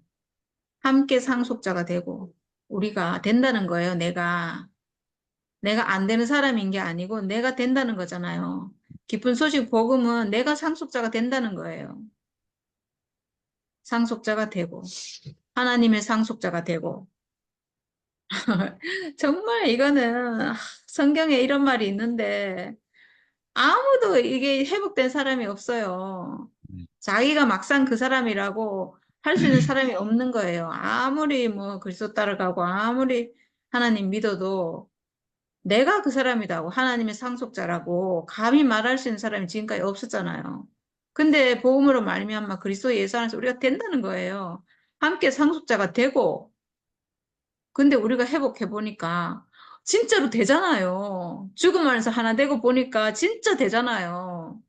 함께 상속자가 되고 우리가 된다는 거예요. 내가 안 되는 사람인 게 아니고 내가 된다는 거잖아요. 기쁜 소식 복음은 내가 상속자가 된다는 거예요. 상속자가 되고 하나님의 상속자가 되고 정말 이거는 성경에 이런 말이 있는데 아무도 이게 회복된 사람이 없어요. 음. 자기가 막상 그 사람이라고 할 수 있는 사람이 없는 거예요. 아무리 뭐 그리스도 따라가고 아무리 하나님 믿어도 내가 그 사람이라고 하나님의 상속자라고 감히 말할 수 있는 사람이 지금까지 없었잖아요. 근데 복음으로 말미암아 그리스도 예수 안에서 우리가 된다는 거예요. 함께 상속자가 되고 근데 우리가 회복해 보니까 진짜로 되잖아요. 죽음 안에서 하나 되고 보니까 진짜 되잖아요.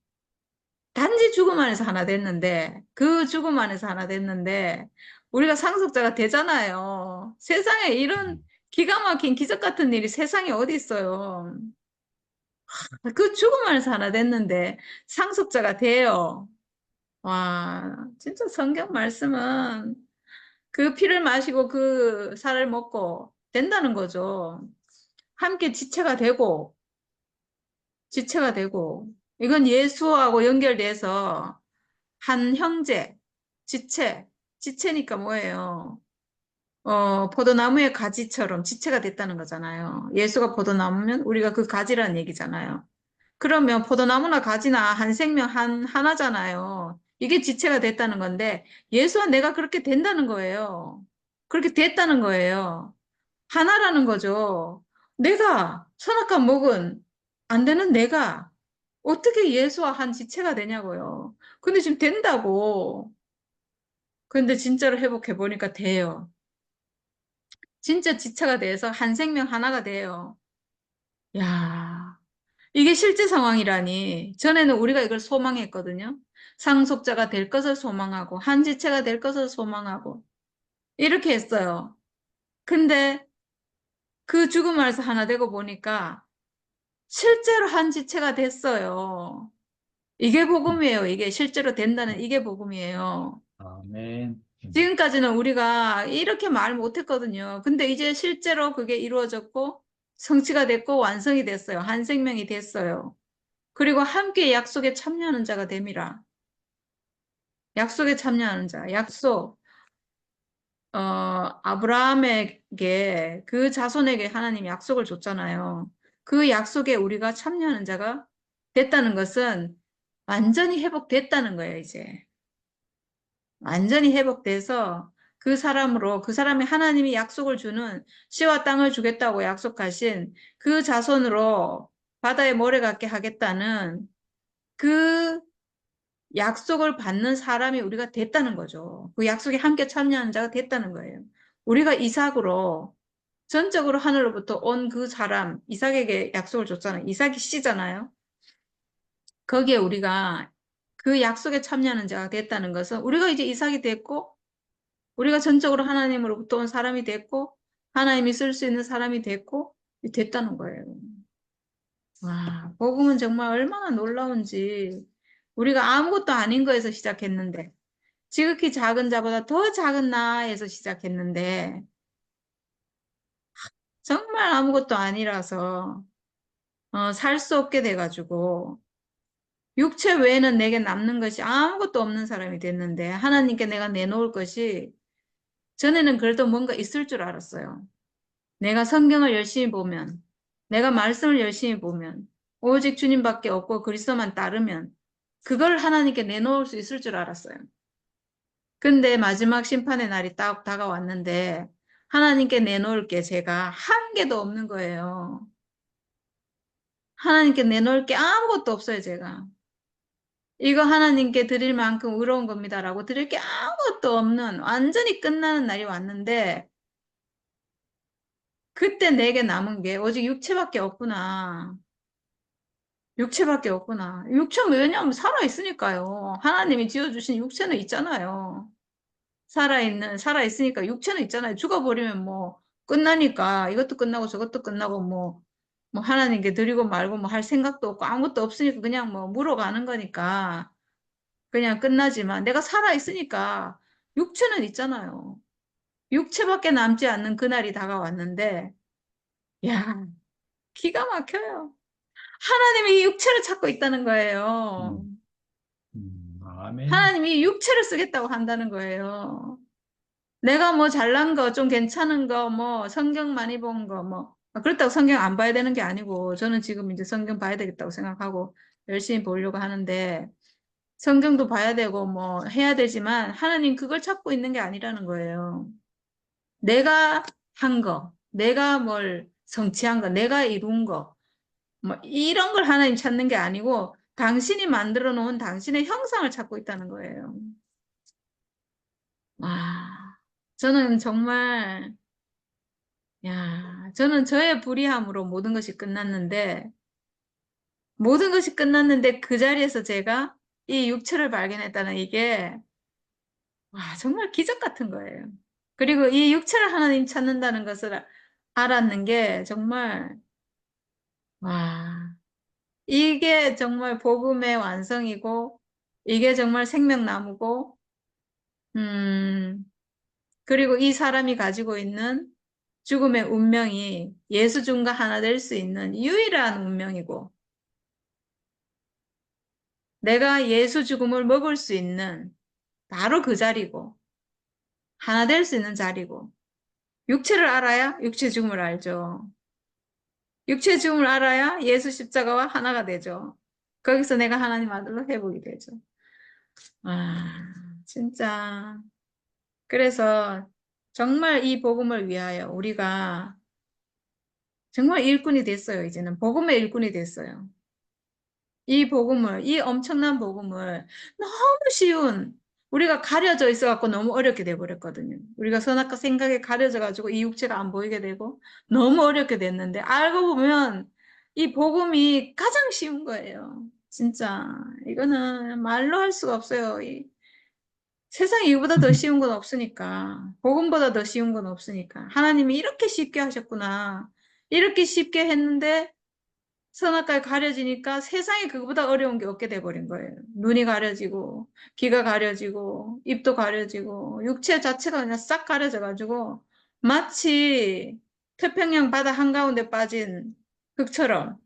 단지 죽음 안에서 하나 됐는데 그 죽음 안에서 하나 됐는데 우리가 상속자가 되잖아요. 세상에 이런 기가 막힌 기적 같은 일이 세상에 어디 있어요. 그 죽음 안에서 하나 됐는데 상속자가 돼요. 와, 진짜 성경 말씀은 그 피를 마시고 그 살을 먹고 된다는 거죠. 함께 지체가 되고, 이건 예수하고 연결돼서 한 형제, 지체, 지체니까 뭐예요? 포도나무의 가지처럼 지체가 됐다는 거잖아요. 예수가 포도나무면 우리가 그 가지라는 얘기잖아요. 그러면 포도나무나 가지나 한 생명 하나잖아요. 이게 지체가 됐다는 건데 예수와 내가 그렇게 된다는 거예요. 그렇게 됐다는 거예요. 하나라는 거죠. 내가 선악과 목은 안 되는 내가 어떻게 예수와 한 지체가 되냐고요. 근데 지금 된다고. 근데 진짜로 회복해 보니까 돼요. 진짜 지체가 돼서 한 생명 하나가 돼요. 야. 이게 실제 상황이라니. 전에는 우리가 이걸 소망했거든요. 상속자가 될 것을 소망하고, 한지체가 될 것을 소망하고, 이렇게 했어요. 근데 그 죽음 안에서 하나 되고 보니까 실제로 한지체가 됐어요. 이게 복음이에요. 이게 실제로 된다는 이게 복음이에요. 아멘. 지금까지는 우리가 이렇게 말 못했거든요. 근데 이제 실제로 그게 이루어졌고, 성취가 됐고, 완성이 됐어요. 한 생명이 됐어요. 그리고 함께 약속에 참여하는 자가 됨이라. 약속에 참여하는 자. 아브라함에게 그 자손에게 하나님이 약속을 줬잖아요. 그 약속에 우리가 참여하는 자가 됐다는 것은 완전히 회복됐다는 거예요, 이제. 완전히 회복돼서 그 사람으로 그 사람이 하나님이 약속을 주는 씨와 땅을 주겠다고 약속하신 그 자손으로 바다의 모래 같게 하겠다는 그 약속을 받는 사람이 우리가 됐다는 거죠. 그 약속에 함께 참여하는 자가 됐다는 거예요. 우리가 이삭으로 전적으로 하늘로부터 온 그 사람, 이삭에게 약속을 줬잖아요. 이삭이 씨잖아요. 거기에 우리가 그 약속에 참여하는 자가 됐다는 것은 우리가 이제 이삭이 됐고, 우리가 전적으로 하나님으로부터 온 사람이 됐고, 하나님이 쓸 수 있는 사람이 됐다는 거예요. 와, 복음은 정말 얼마나 놀라운지. 우리가 아무것도 아닌 거에서 시작했는데, 지극히 작은 자보다 더 작은 나에서 시작했는데, 정말 아무것도 아니라서, 살 수 없게 돼가지고, 육체 외에는 내게 남는 것이 아무것도 없는 사람이 됐는데, 하나님께 내가 내놓을 것이, 전에는 그래도 뭔가 있을 줄 알았어요. 내가 성경을 열심히 보면, 내가 말씀을 열심히 보면, 오직 주님밖에 없고 그리스도만 따르면, 그걸 하나님께 내놓을 수 있을 줄 알았어요. 근데 마지막 심판의 날이 딱 다가왔는데, 하나님께 내놓을 게 제가 한 개도 없는 거예요. 하나님께 내놓을 게 아무것도 없어요, 제가. 이거 하나님께 드릴 만큼 의로운 겁니다라고 드릴 게 아무것도 없는 완전히 끝나는 날이 왔는데, 그때 내게 남은 게 오직 육체밖에 없구나. 육체밖에 없구나. 육체는 왜냐하면 살아있으니까요. 하나님이 지어주신 육체는 있잖아요. 살아있으니까 육체는 있잖아요. 죽어버리면 뭐, 끝나니까 이것도 끝나고 저것도 끝나고 뭐 하나님께 드리고 말고 뭐 할 생각도 없고 아무것도 없으니까 그냥 뭐 물어가는 거니까 그냥 끝나지만 내가 살아있으니까 육체는 있잖아요. 육체밖에 남지 않는 그날이 다가왔는데, 야, 기가 막혀요. 하나님이 이 육체를 찾고 있다는 거예요. 음, 아멘. 하나님이 육체를 쓰겠다고 한다는 거예요. 내가 뭐 잘난 거, 좀 괜찮은 거, 뭐 성경 많이 본 거, 뭐 그렇다고 성경 안 봐야 되는 게 아니고 저는 지금 이제 성경 봐야 되겠다고 생각하고 열심히 보려고 하는데 성경도 봐야 되고 뭐 해야 되지만 하나님 그걸 찾고 있는 게 아니라는 거예요. 내가 한 거, 내가 뭘 성취한 거, 내가 이룬 거, 뭐 이런 걸 하나님 찾는 게 아니고 당신이 만들어 놓은 당신의 형상을 찾고 있다는 거예요. 와, 저는 정말, 저는 저의 불의함으로 모든 것이 끝났는데, 모든 것이 끝났는데 그 자리에서 제가 이 육체를 발견했다는 이게, 와, 정말 기적 같은 거예요. 그리고 이 육체를 하나님 찾는다는 것을 알았는 게 정말, 와, 이게 정말 복음의 완성이고, 이게 정말 생명나무고, 음, 그리고 이 사람이 가지고 있는 죽음의 운명이 예수 중과 하나 될 수 있는 유일한 운명이고, 내가 예수 죽음을 먹을 수 있는 바로 그 자리고, 하나 될 수 있는 자리고, 육체를 알아야 육체 죽음을 알죠. 육체 죽음을 알아야 예수 십자가와 하나가 되죠. 거기서 내가 하나님 아들로 회복이 되죠. 아, 진짜. 그래서 정말 이 복음을 위하여 우리가 정말 일꾼이 됐어요. 이제는 복음의 일꾼이 됐어요. 이 복음을, 이 엄청난 복음을 너무 쉬운, 우리가 가려져 있어갖고 너무 어렵게 돼버렸거든요. 우리가 선악과 생각에 가려져가지고 이 육체가 안 보이게 되고 너무 어렵게 됐는데 알고 보면 이 복음이 가장 쉬운 거예요. 진짜. 이거는 말로 할 수가 없어요. 세상에 이보다 더 쉬운 건 없으니까. 복음보다 더 쉬운 건 없으니까. 하나님이 이렇게 쉽게 하셨구나. 이렇게 쉽게 했는데 선악과에 가려지니까 세상에 그거보다 어려운 게 없게 돼버린 거예요. 눈이 가려지고, 귀가 가려지고, 입도 가려지고, 육체 자체가 그냥 싹 가려져가지고, 마치 태평양 바다 한가운데 빠진 흙처럼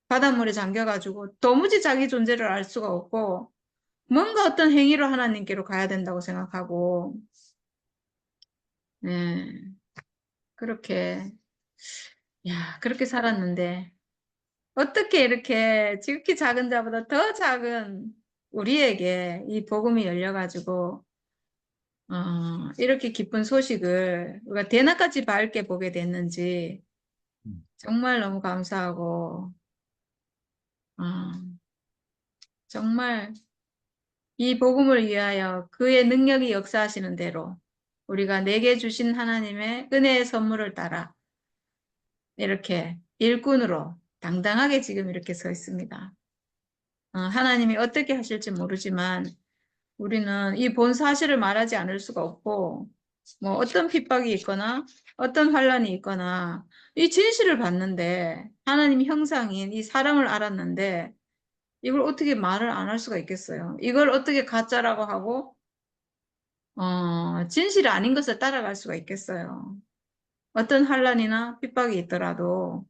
바닷물에 잠겨가지고, 도무지 자기 존재를 알 수가 없고, 뭔가 어떤 행위로 하나님께로 가야 된다고 생각하고, 네, 그렇게, 그렇게 살았는데, 어떻게 이렇게 지극히 작은 자보다 더 작은 우리에게 이 복음이 열려가지고 이렇게 기쁜 소식을 우리가 대낮까지 밝게 보게 됐는지 음, 정말 너무 감사하고, 어, 정말 이 복음을 위하여 그의 능력이 역사하시는 대로 우리가 내게 주신 하나님의 은혜의 선물을 따라 이렇게 일꾼으로 당당하게 지금 이렇게 서 있습니다. 하나님이 어떻게 하실지 모르지만 우리는 이 본 사실을 말하지 않을 수가 없고, 뭐 어떤 핍박이 있거나 어떤 환란이 있거나 이 진실을 봤는데 하나님 형상인 이 사람을 알았는데 이걸 어떻게 말을 안 할 수가 있겠어요? 이걸 어떻게 가짜라고 하고 진실이 아닌 것을 따라갈 수가 있겠어요? 어떤 환란이나 핍박이 있더라도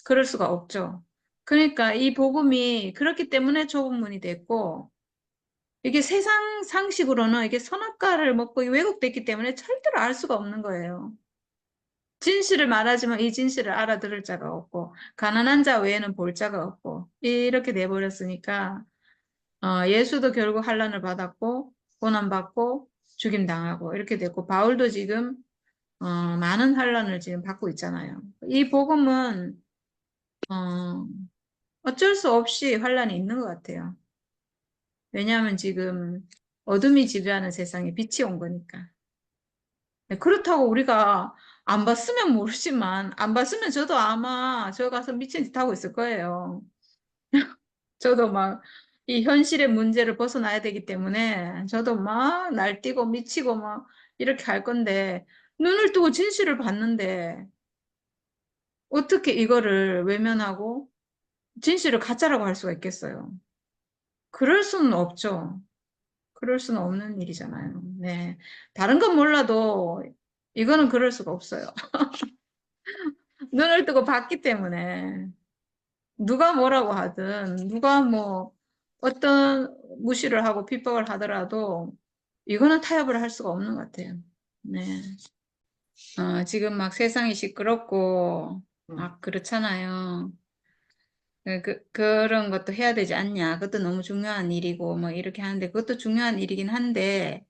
그럴 수가 없죠. 그러니까 이 복음이 그렇기 때문에 좁은 문이 됐고, 이게 세상 상식으로는 이게 선악과를 먹고 왜곡됐기 때문에 절대로 알 수가 없는 거예요. 진실을 말하지만 이 진실을 알아들을 자가 없고, 가난한 자 외에는 볼 자가 없고, 이렇게 돼버렸으니까, 예수도 결국 환란을 받았고, 고난받고, 죽임당하고, 이렇게 됐고, 바울도 지금, 많은 환란을 지금 받고 있잖아요. 이 복음은, 어, 어쩔 수 없이 환란이 있는 것 같아요. 왜냐하면 지금 어둠이 지배하는 세상에 빛이 온 거니까. 네, 그렇다고 우리가 안 봤으면 모르지만, 안 봤으면 저도 아마 저 가서 미친 짓 하고 있을 거예요. 저도 막 이 현실의 문제를 벗어나야 되기 때문에 저도 막 날뛰고 미치고 막 이렇게 할 건데, 눈을 뜨고 진실을 봤는데 어떻게 이거를 외면하고 진실을 가짜라고 할 수가 있겠어요? 그럴 수는 없죠. 그럴 수는 없는 일이잖아요. 네. 다른 건 몰라도 이거는 그럴 수가 없어요. 눈을 뜨고 봤기 때문에 누가 뭐라고 하든 누가 뭐 어떤 무시를 하고 핍박을 하더라도 이거는 타협을 할 수가 없는 것 같아요. 네. 지금 막 세상이 시끄럽고 막 그렇잖아요. 그런 것도 해야 되지 않냐. 그것도 너무 중요한 일이고 뭐 이렇게 하는데 그것도 중요한 일이긴 한데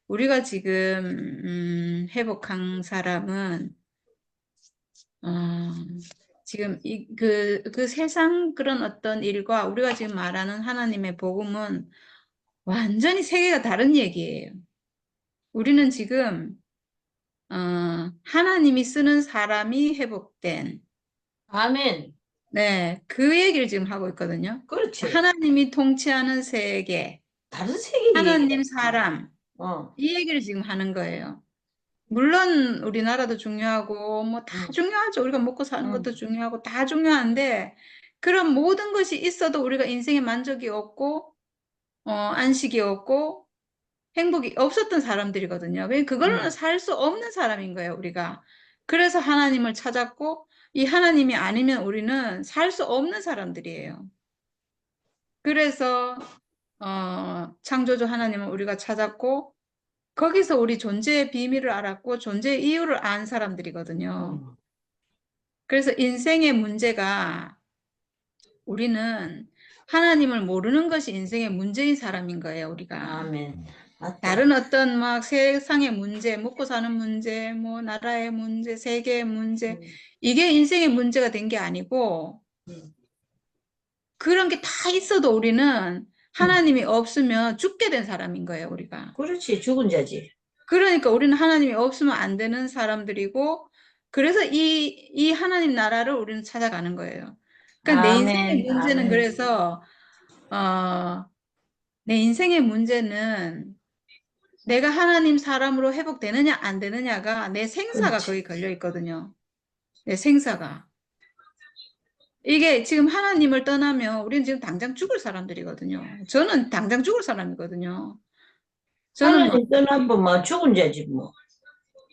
우리가 지금 회복한 사람은 어, 지금 그 세상 그런 어떤 일과 우리가 지금 말하는 하나님의 복음은 완전히 세계가 다른 얘기예요. 우리는 지금 하나님이 쓰는 사람이 회복된 아멘. 네, 그 얘기를 지금 하고 있거든요. 그렇지. 하나님이 통치하는 세계, 다른 세계 하나님 얘기야. 사람 어. 이 얘기를 지금 하는 거예요. 물론 우리나라도 중요하고 뭐 다 중요하죠. 우리가 먹고 사는 것도 중요하고 다 중요한데 그런 모든 것이 있어도 우리가 인생에 만족이 없고 안식이 없고 행복이 없었던 사람들이거든요. 왜 그걸로는 살 수 없는 사람인 거예요, 우리가. 그래서 하나님을 찾았고 이 하나님이 아니면 우리는 살 수 없는 사람들이에요. 그래서 창조주 하나님을 우리가 찾았고 거기서 우리 존재의 비밀을 알았고 존재의 이유를 안 사람들이거든요. 그래서 인생의 문제가 우리는 하나님을 모르는 것이 인생의 문제인 사람인 거예요, 우리가. 아멘. 맞다. 다른 어떤 막 세상의 문제, 먹고 사는 문제, 뭐 나라의 문제, 세계의 문제, 이게 인생의 문제가 된 게 아니고 그런 게 다 있어도 우리는 하나님이 없으면 죽게 된 사람인 거예요, 우리가. 그렇지. 죽은 자지. 그러니까 우리는 하나님이 없으면 안 되는 사람들이고, 그래서 이 하나님 나라를 우리는 찾아가는 거예요. 그러니까 내 인생의 아멘. 문제는 아멘. 그래서, 내 인생의 문제는 내가 하나님 사람으로 회복되느냐, 안 되느냐가 내 생사가 그렇지. 거기 걸려 있거든요. 내 생사가. 이게 지금 하나님을 떠나면 우리는 지금 당장 죽을 사람들이거든요. 저는 당장 죽을 사람이거든요. 저는 뭐, 하나님 떠나면 뭐 죽은 자지 뭐.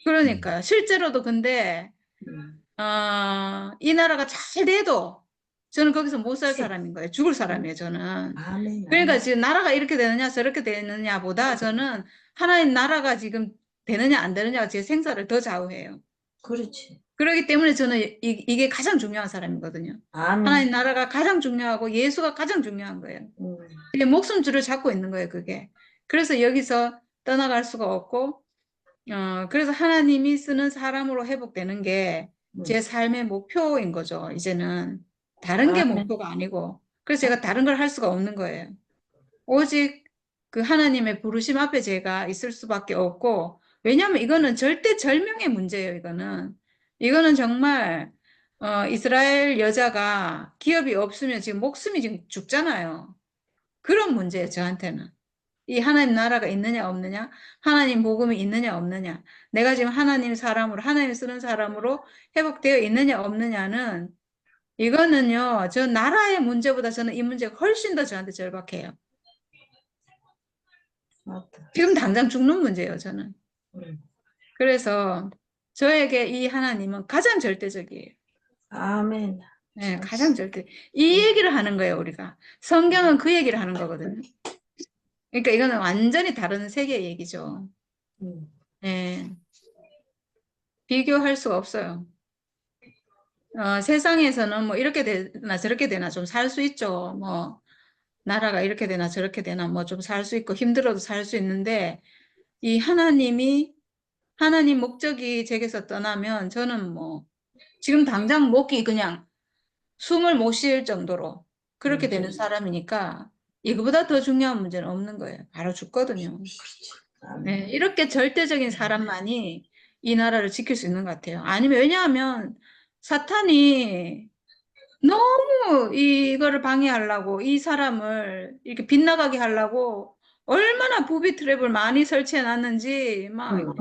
그러니까요. 실제로도 근데, 이 나라가 잘 돼도 저는 거기서 못 살 사람인 거예요. 죽을 사람이에요, 저는. 아멘. 그러니까 아멘. 지금 나라가 이렇게 되느냐, 저렇게 되느냐보다 저는 하나님 나라가 지금 되느냐, 안 되느냐가 제 생사를 더 좌우해요. 그렇지. 그렇기 때문에 저는 이게 가장 중요한 사람이거든요. 아멘. 하나님 나라가 가장 중요하고 예수가 가장 중요한 거예요. 이게 목숨줄을 잡고 있는 거예요, 그게. 그래서 여기서 떠나갈 수가 없고, 그래서 하나님이 쓰는 사람으로 회복되는 게 음. 제 삶의 목표인 거죠. 이제는 다른 게 아멘. 목표가 아니고. 그래서 제가 다른 걸 할 수가 없는 거예요. 오직 그 하나님의 부르심 앞에 제가 있을 수밖에 없고, 왜냐하면 이거는 절대절명의 문제예요, 이거는 정말, 이스라엘 여자가 기업이 없으면 지금 목숨이 지금 죽잖아요. 그런 문제예요, 저한테는. 이 하나님 나라가 있느냐, 없느냐, 하나님 복음이 있느냐, 없느냐, 내가 지금 하나님 사람으로, 하나님 쓰는 사람으로 회복되어 있느냐, 없느냐는, 이거는요, 저 나라의 문제보다 저는 이 문제가 훨씬 더 저한테 절박해요. 맞다. 지금 당장 죽는 문제예요, 저는. 음. 그래서 저에게 이 하나님은 가장 절대적이에요. 아멘. 네, 가장 절대. 이 얘기를 하는 거예요, 우리가. 성경은 그 얘기를 하는 거거든요. 그러니까 이거는 완전히 다른 세계의 얘기죠. 음. 네, 비교할 수가 없어요. 세상에서는 뭐 이렇게 되나 저렇게 되나 좀 살 수 있죠. 뭐 나라가 이렇게 되나 저렇게 되나 뭐 좀 살 수 있고 힘들어도 살 수 있는데 이 하나님 목적이 제게서 떠나면 저는 뭐 지금 당장 목이 그냥 숨을 못 쉴 정도로 그렇게 되는 사람이니까 이거보다 더 중요한 문제는 없는 거예요. 바로 죽거든요. 아멘. 네, 이렇게 절대적인 사람만이 이 나라를 지킬 수 있는 것 같아요. 아니면 왜냐하면 사탄이 너무 이거를 방해하려고 이 사람을 이렇게 빗나가게 하려고 얼마나 부비 트랩을 많이 설치해 놨는지 막 음.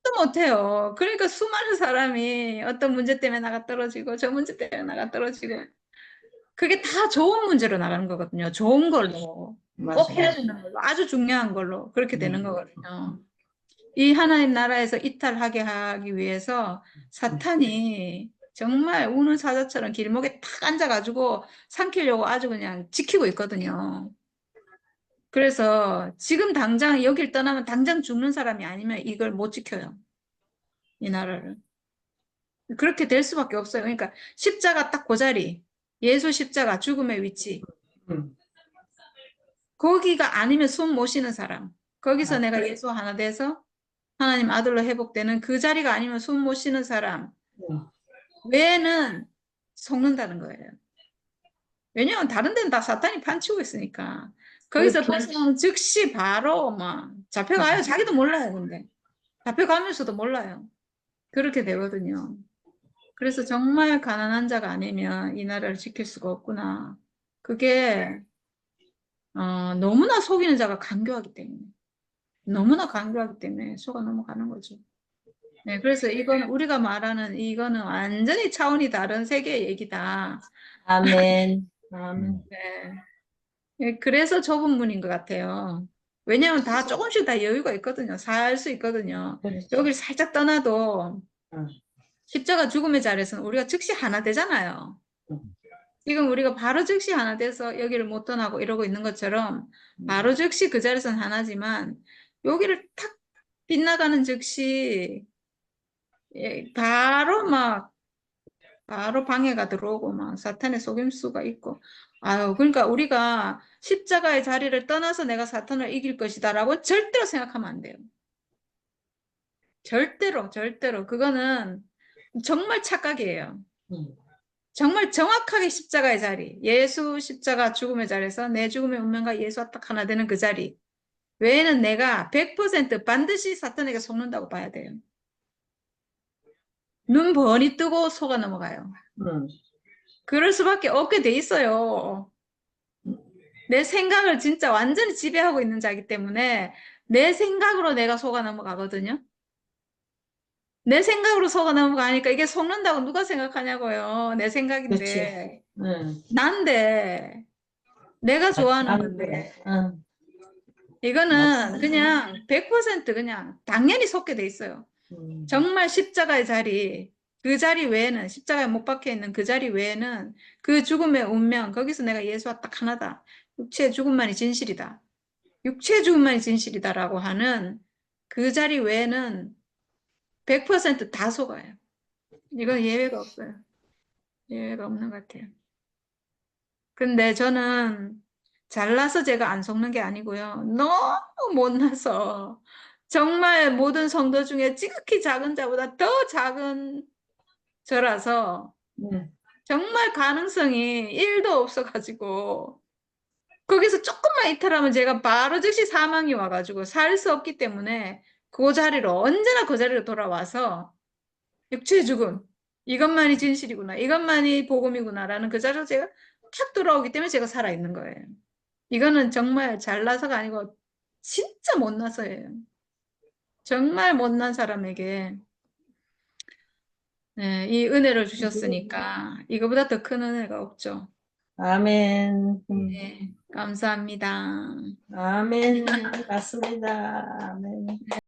또 못해요. 그러니까 수많은 사람이 어떤 문제 때문에 나가 떨어지고 저 문제 때문에 나가 떨어지고 그게 다 좋은 문제로 나가는 거거든요. 좋은 걸로 꼭 맞아. 해야 되는 걸로 아주 중요한 걸로 그렇게 되는 음. 거거든요. 이 하나님 나라에서 이탈하게 하기 위해서 사탄이 정말 우는 사자처럼 길목에 탁 앉아가지고 삼키려고 아주 그냥 지키고 있거든요. 그래서 지금 당장 여길 떠나면 당장 죽는 사람이 아니면 이걸 못 지켜요. 이 나라를. 그렇게 될 수밖에 없어요. 그러니까 십자가 딱 그 자리, 예수 십자가 죽음의 위치, 음. 거기가 아니면 숨 못 쉬는 사람, 거기서 아, 내가 예수 하나 돼서 하나님 아들로 회복되는 그 자리가 아니면 숨 못 쉬는 사람 음. 외에는 속는다는 거예요. 왜냐하면 다른 데는 다 사탄이 판치고 있으니까. 거기서 그렇죠. 벗어나면 즉시 바로 막 잡혀가요. 자기도 몰라요, 근데. 잡혀가면서도 몰라요. 그렇게 되거든요. 그래서 정말 가난한 자가 아니면 이 나라를 지킬 수가 없구나. 그게 너무나 속이는 자가 간교하기 때문에 너무나 간교하기 때문에 속아 넘어가는 거죠. 네, 그래서 이건 우리가 말하는 이거는 완전히 차원이 다른 세계의 얘기다. 아멘. 아멘. 네. 네, 그래서 좁은 문인 것 같아요. 왜냐하면 다 조금씩 다 여유가 있거든요. 살 수 있거든요. 그렇지. 여기를 살짝 떠나도 응. 십자가 죽음의 자리에서는 우리가 즉시 하나 되잖아요. 응. 지금 우리가 바로 즉시 하나 돼서 여기를 못 떠나고 이러고 있는 것처럼 바로 즉시 그 자리에서는 하나지만 여기를 탁 빗나가는 즉시 바로 막 바로 방해가 들어오고 막 사탄의 속임수가 있고 아유 그러니까 우리가 십자가의 자리를 떠나서 내가 사탄을 이길 것이다라고 절대로 생각하면 안 돼요. 절대로 그거는 정말 착각이에요. 응. 정말 정확하게 십자가의 자리, 예수 십자가 죽음의 자리에서 내 죽음의 운명과 예수와 딱 하나 되는 그 자리 외에는 내가 100% 반드시 사탄에게 속는다고 봐야 돼요. 눈 번이 뜨고 속아 넘어가요. 응. 그럴 수밖에 없게 돼 있어요. 내 생각을 진짜 완전히 지배하고 있는 자이기 때문에 내 생각으로 내가 속아 넘어가거든요. 내 생각으로 속아 넘어가니까 이게 속는다고 누가 생각하냐고요. 내 그렇지. 생각인데. 응. 난데. 내가 좋아하는 안 건데. 그래. 응. 이거는 그냥 100% 그냥 당연히 속게 돼 있어요. 응. 정말 십자가의 자리, 그 자리 외에는, 십자가에 못 박혀 있는 그 자리 외에는 그 죽음의 운명, 거기서 내가 예수와 딱 하나다. 육체의 죽음만이 진실이다. 육체의 죽음만이 진실이다라고 하는 그 자리 외에는 100%다 속아요. 이건 예외가 없어요. 예외가 없는 것 같아요. 근데 저는 잘나서 제가 안 속는 게 아니고요. 너무 못나서 정말 모든 성도 중에 지극히 작은 자보다 더 작은 저라서 네. 정말 가능성이 1도 없어가지고 거기서 조금만 이탈하면 제가 바로 즉시 사망이 와가지고 살 수 없기 때문에 그 자리로 언제나 그 자리로 돌아와서 육체의 죽음 이것만이 진실이구나 이것만이 복음이구나라는 그 자리로 제가 탁 돌아오기 때문에 제가 살아있는 거예요. 이거는 정말 잘나서가 아니고 진짜 못나서예요. 정말 못난 사람에게 네, 이 은혜를 주셨으니까 이거보다 더 큰 은혜가 없죠. 아멘. 네, 감사합니다. 아멘. 맞습니다. 아멘.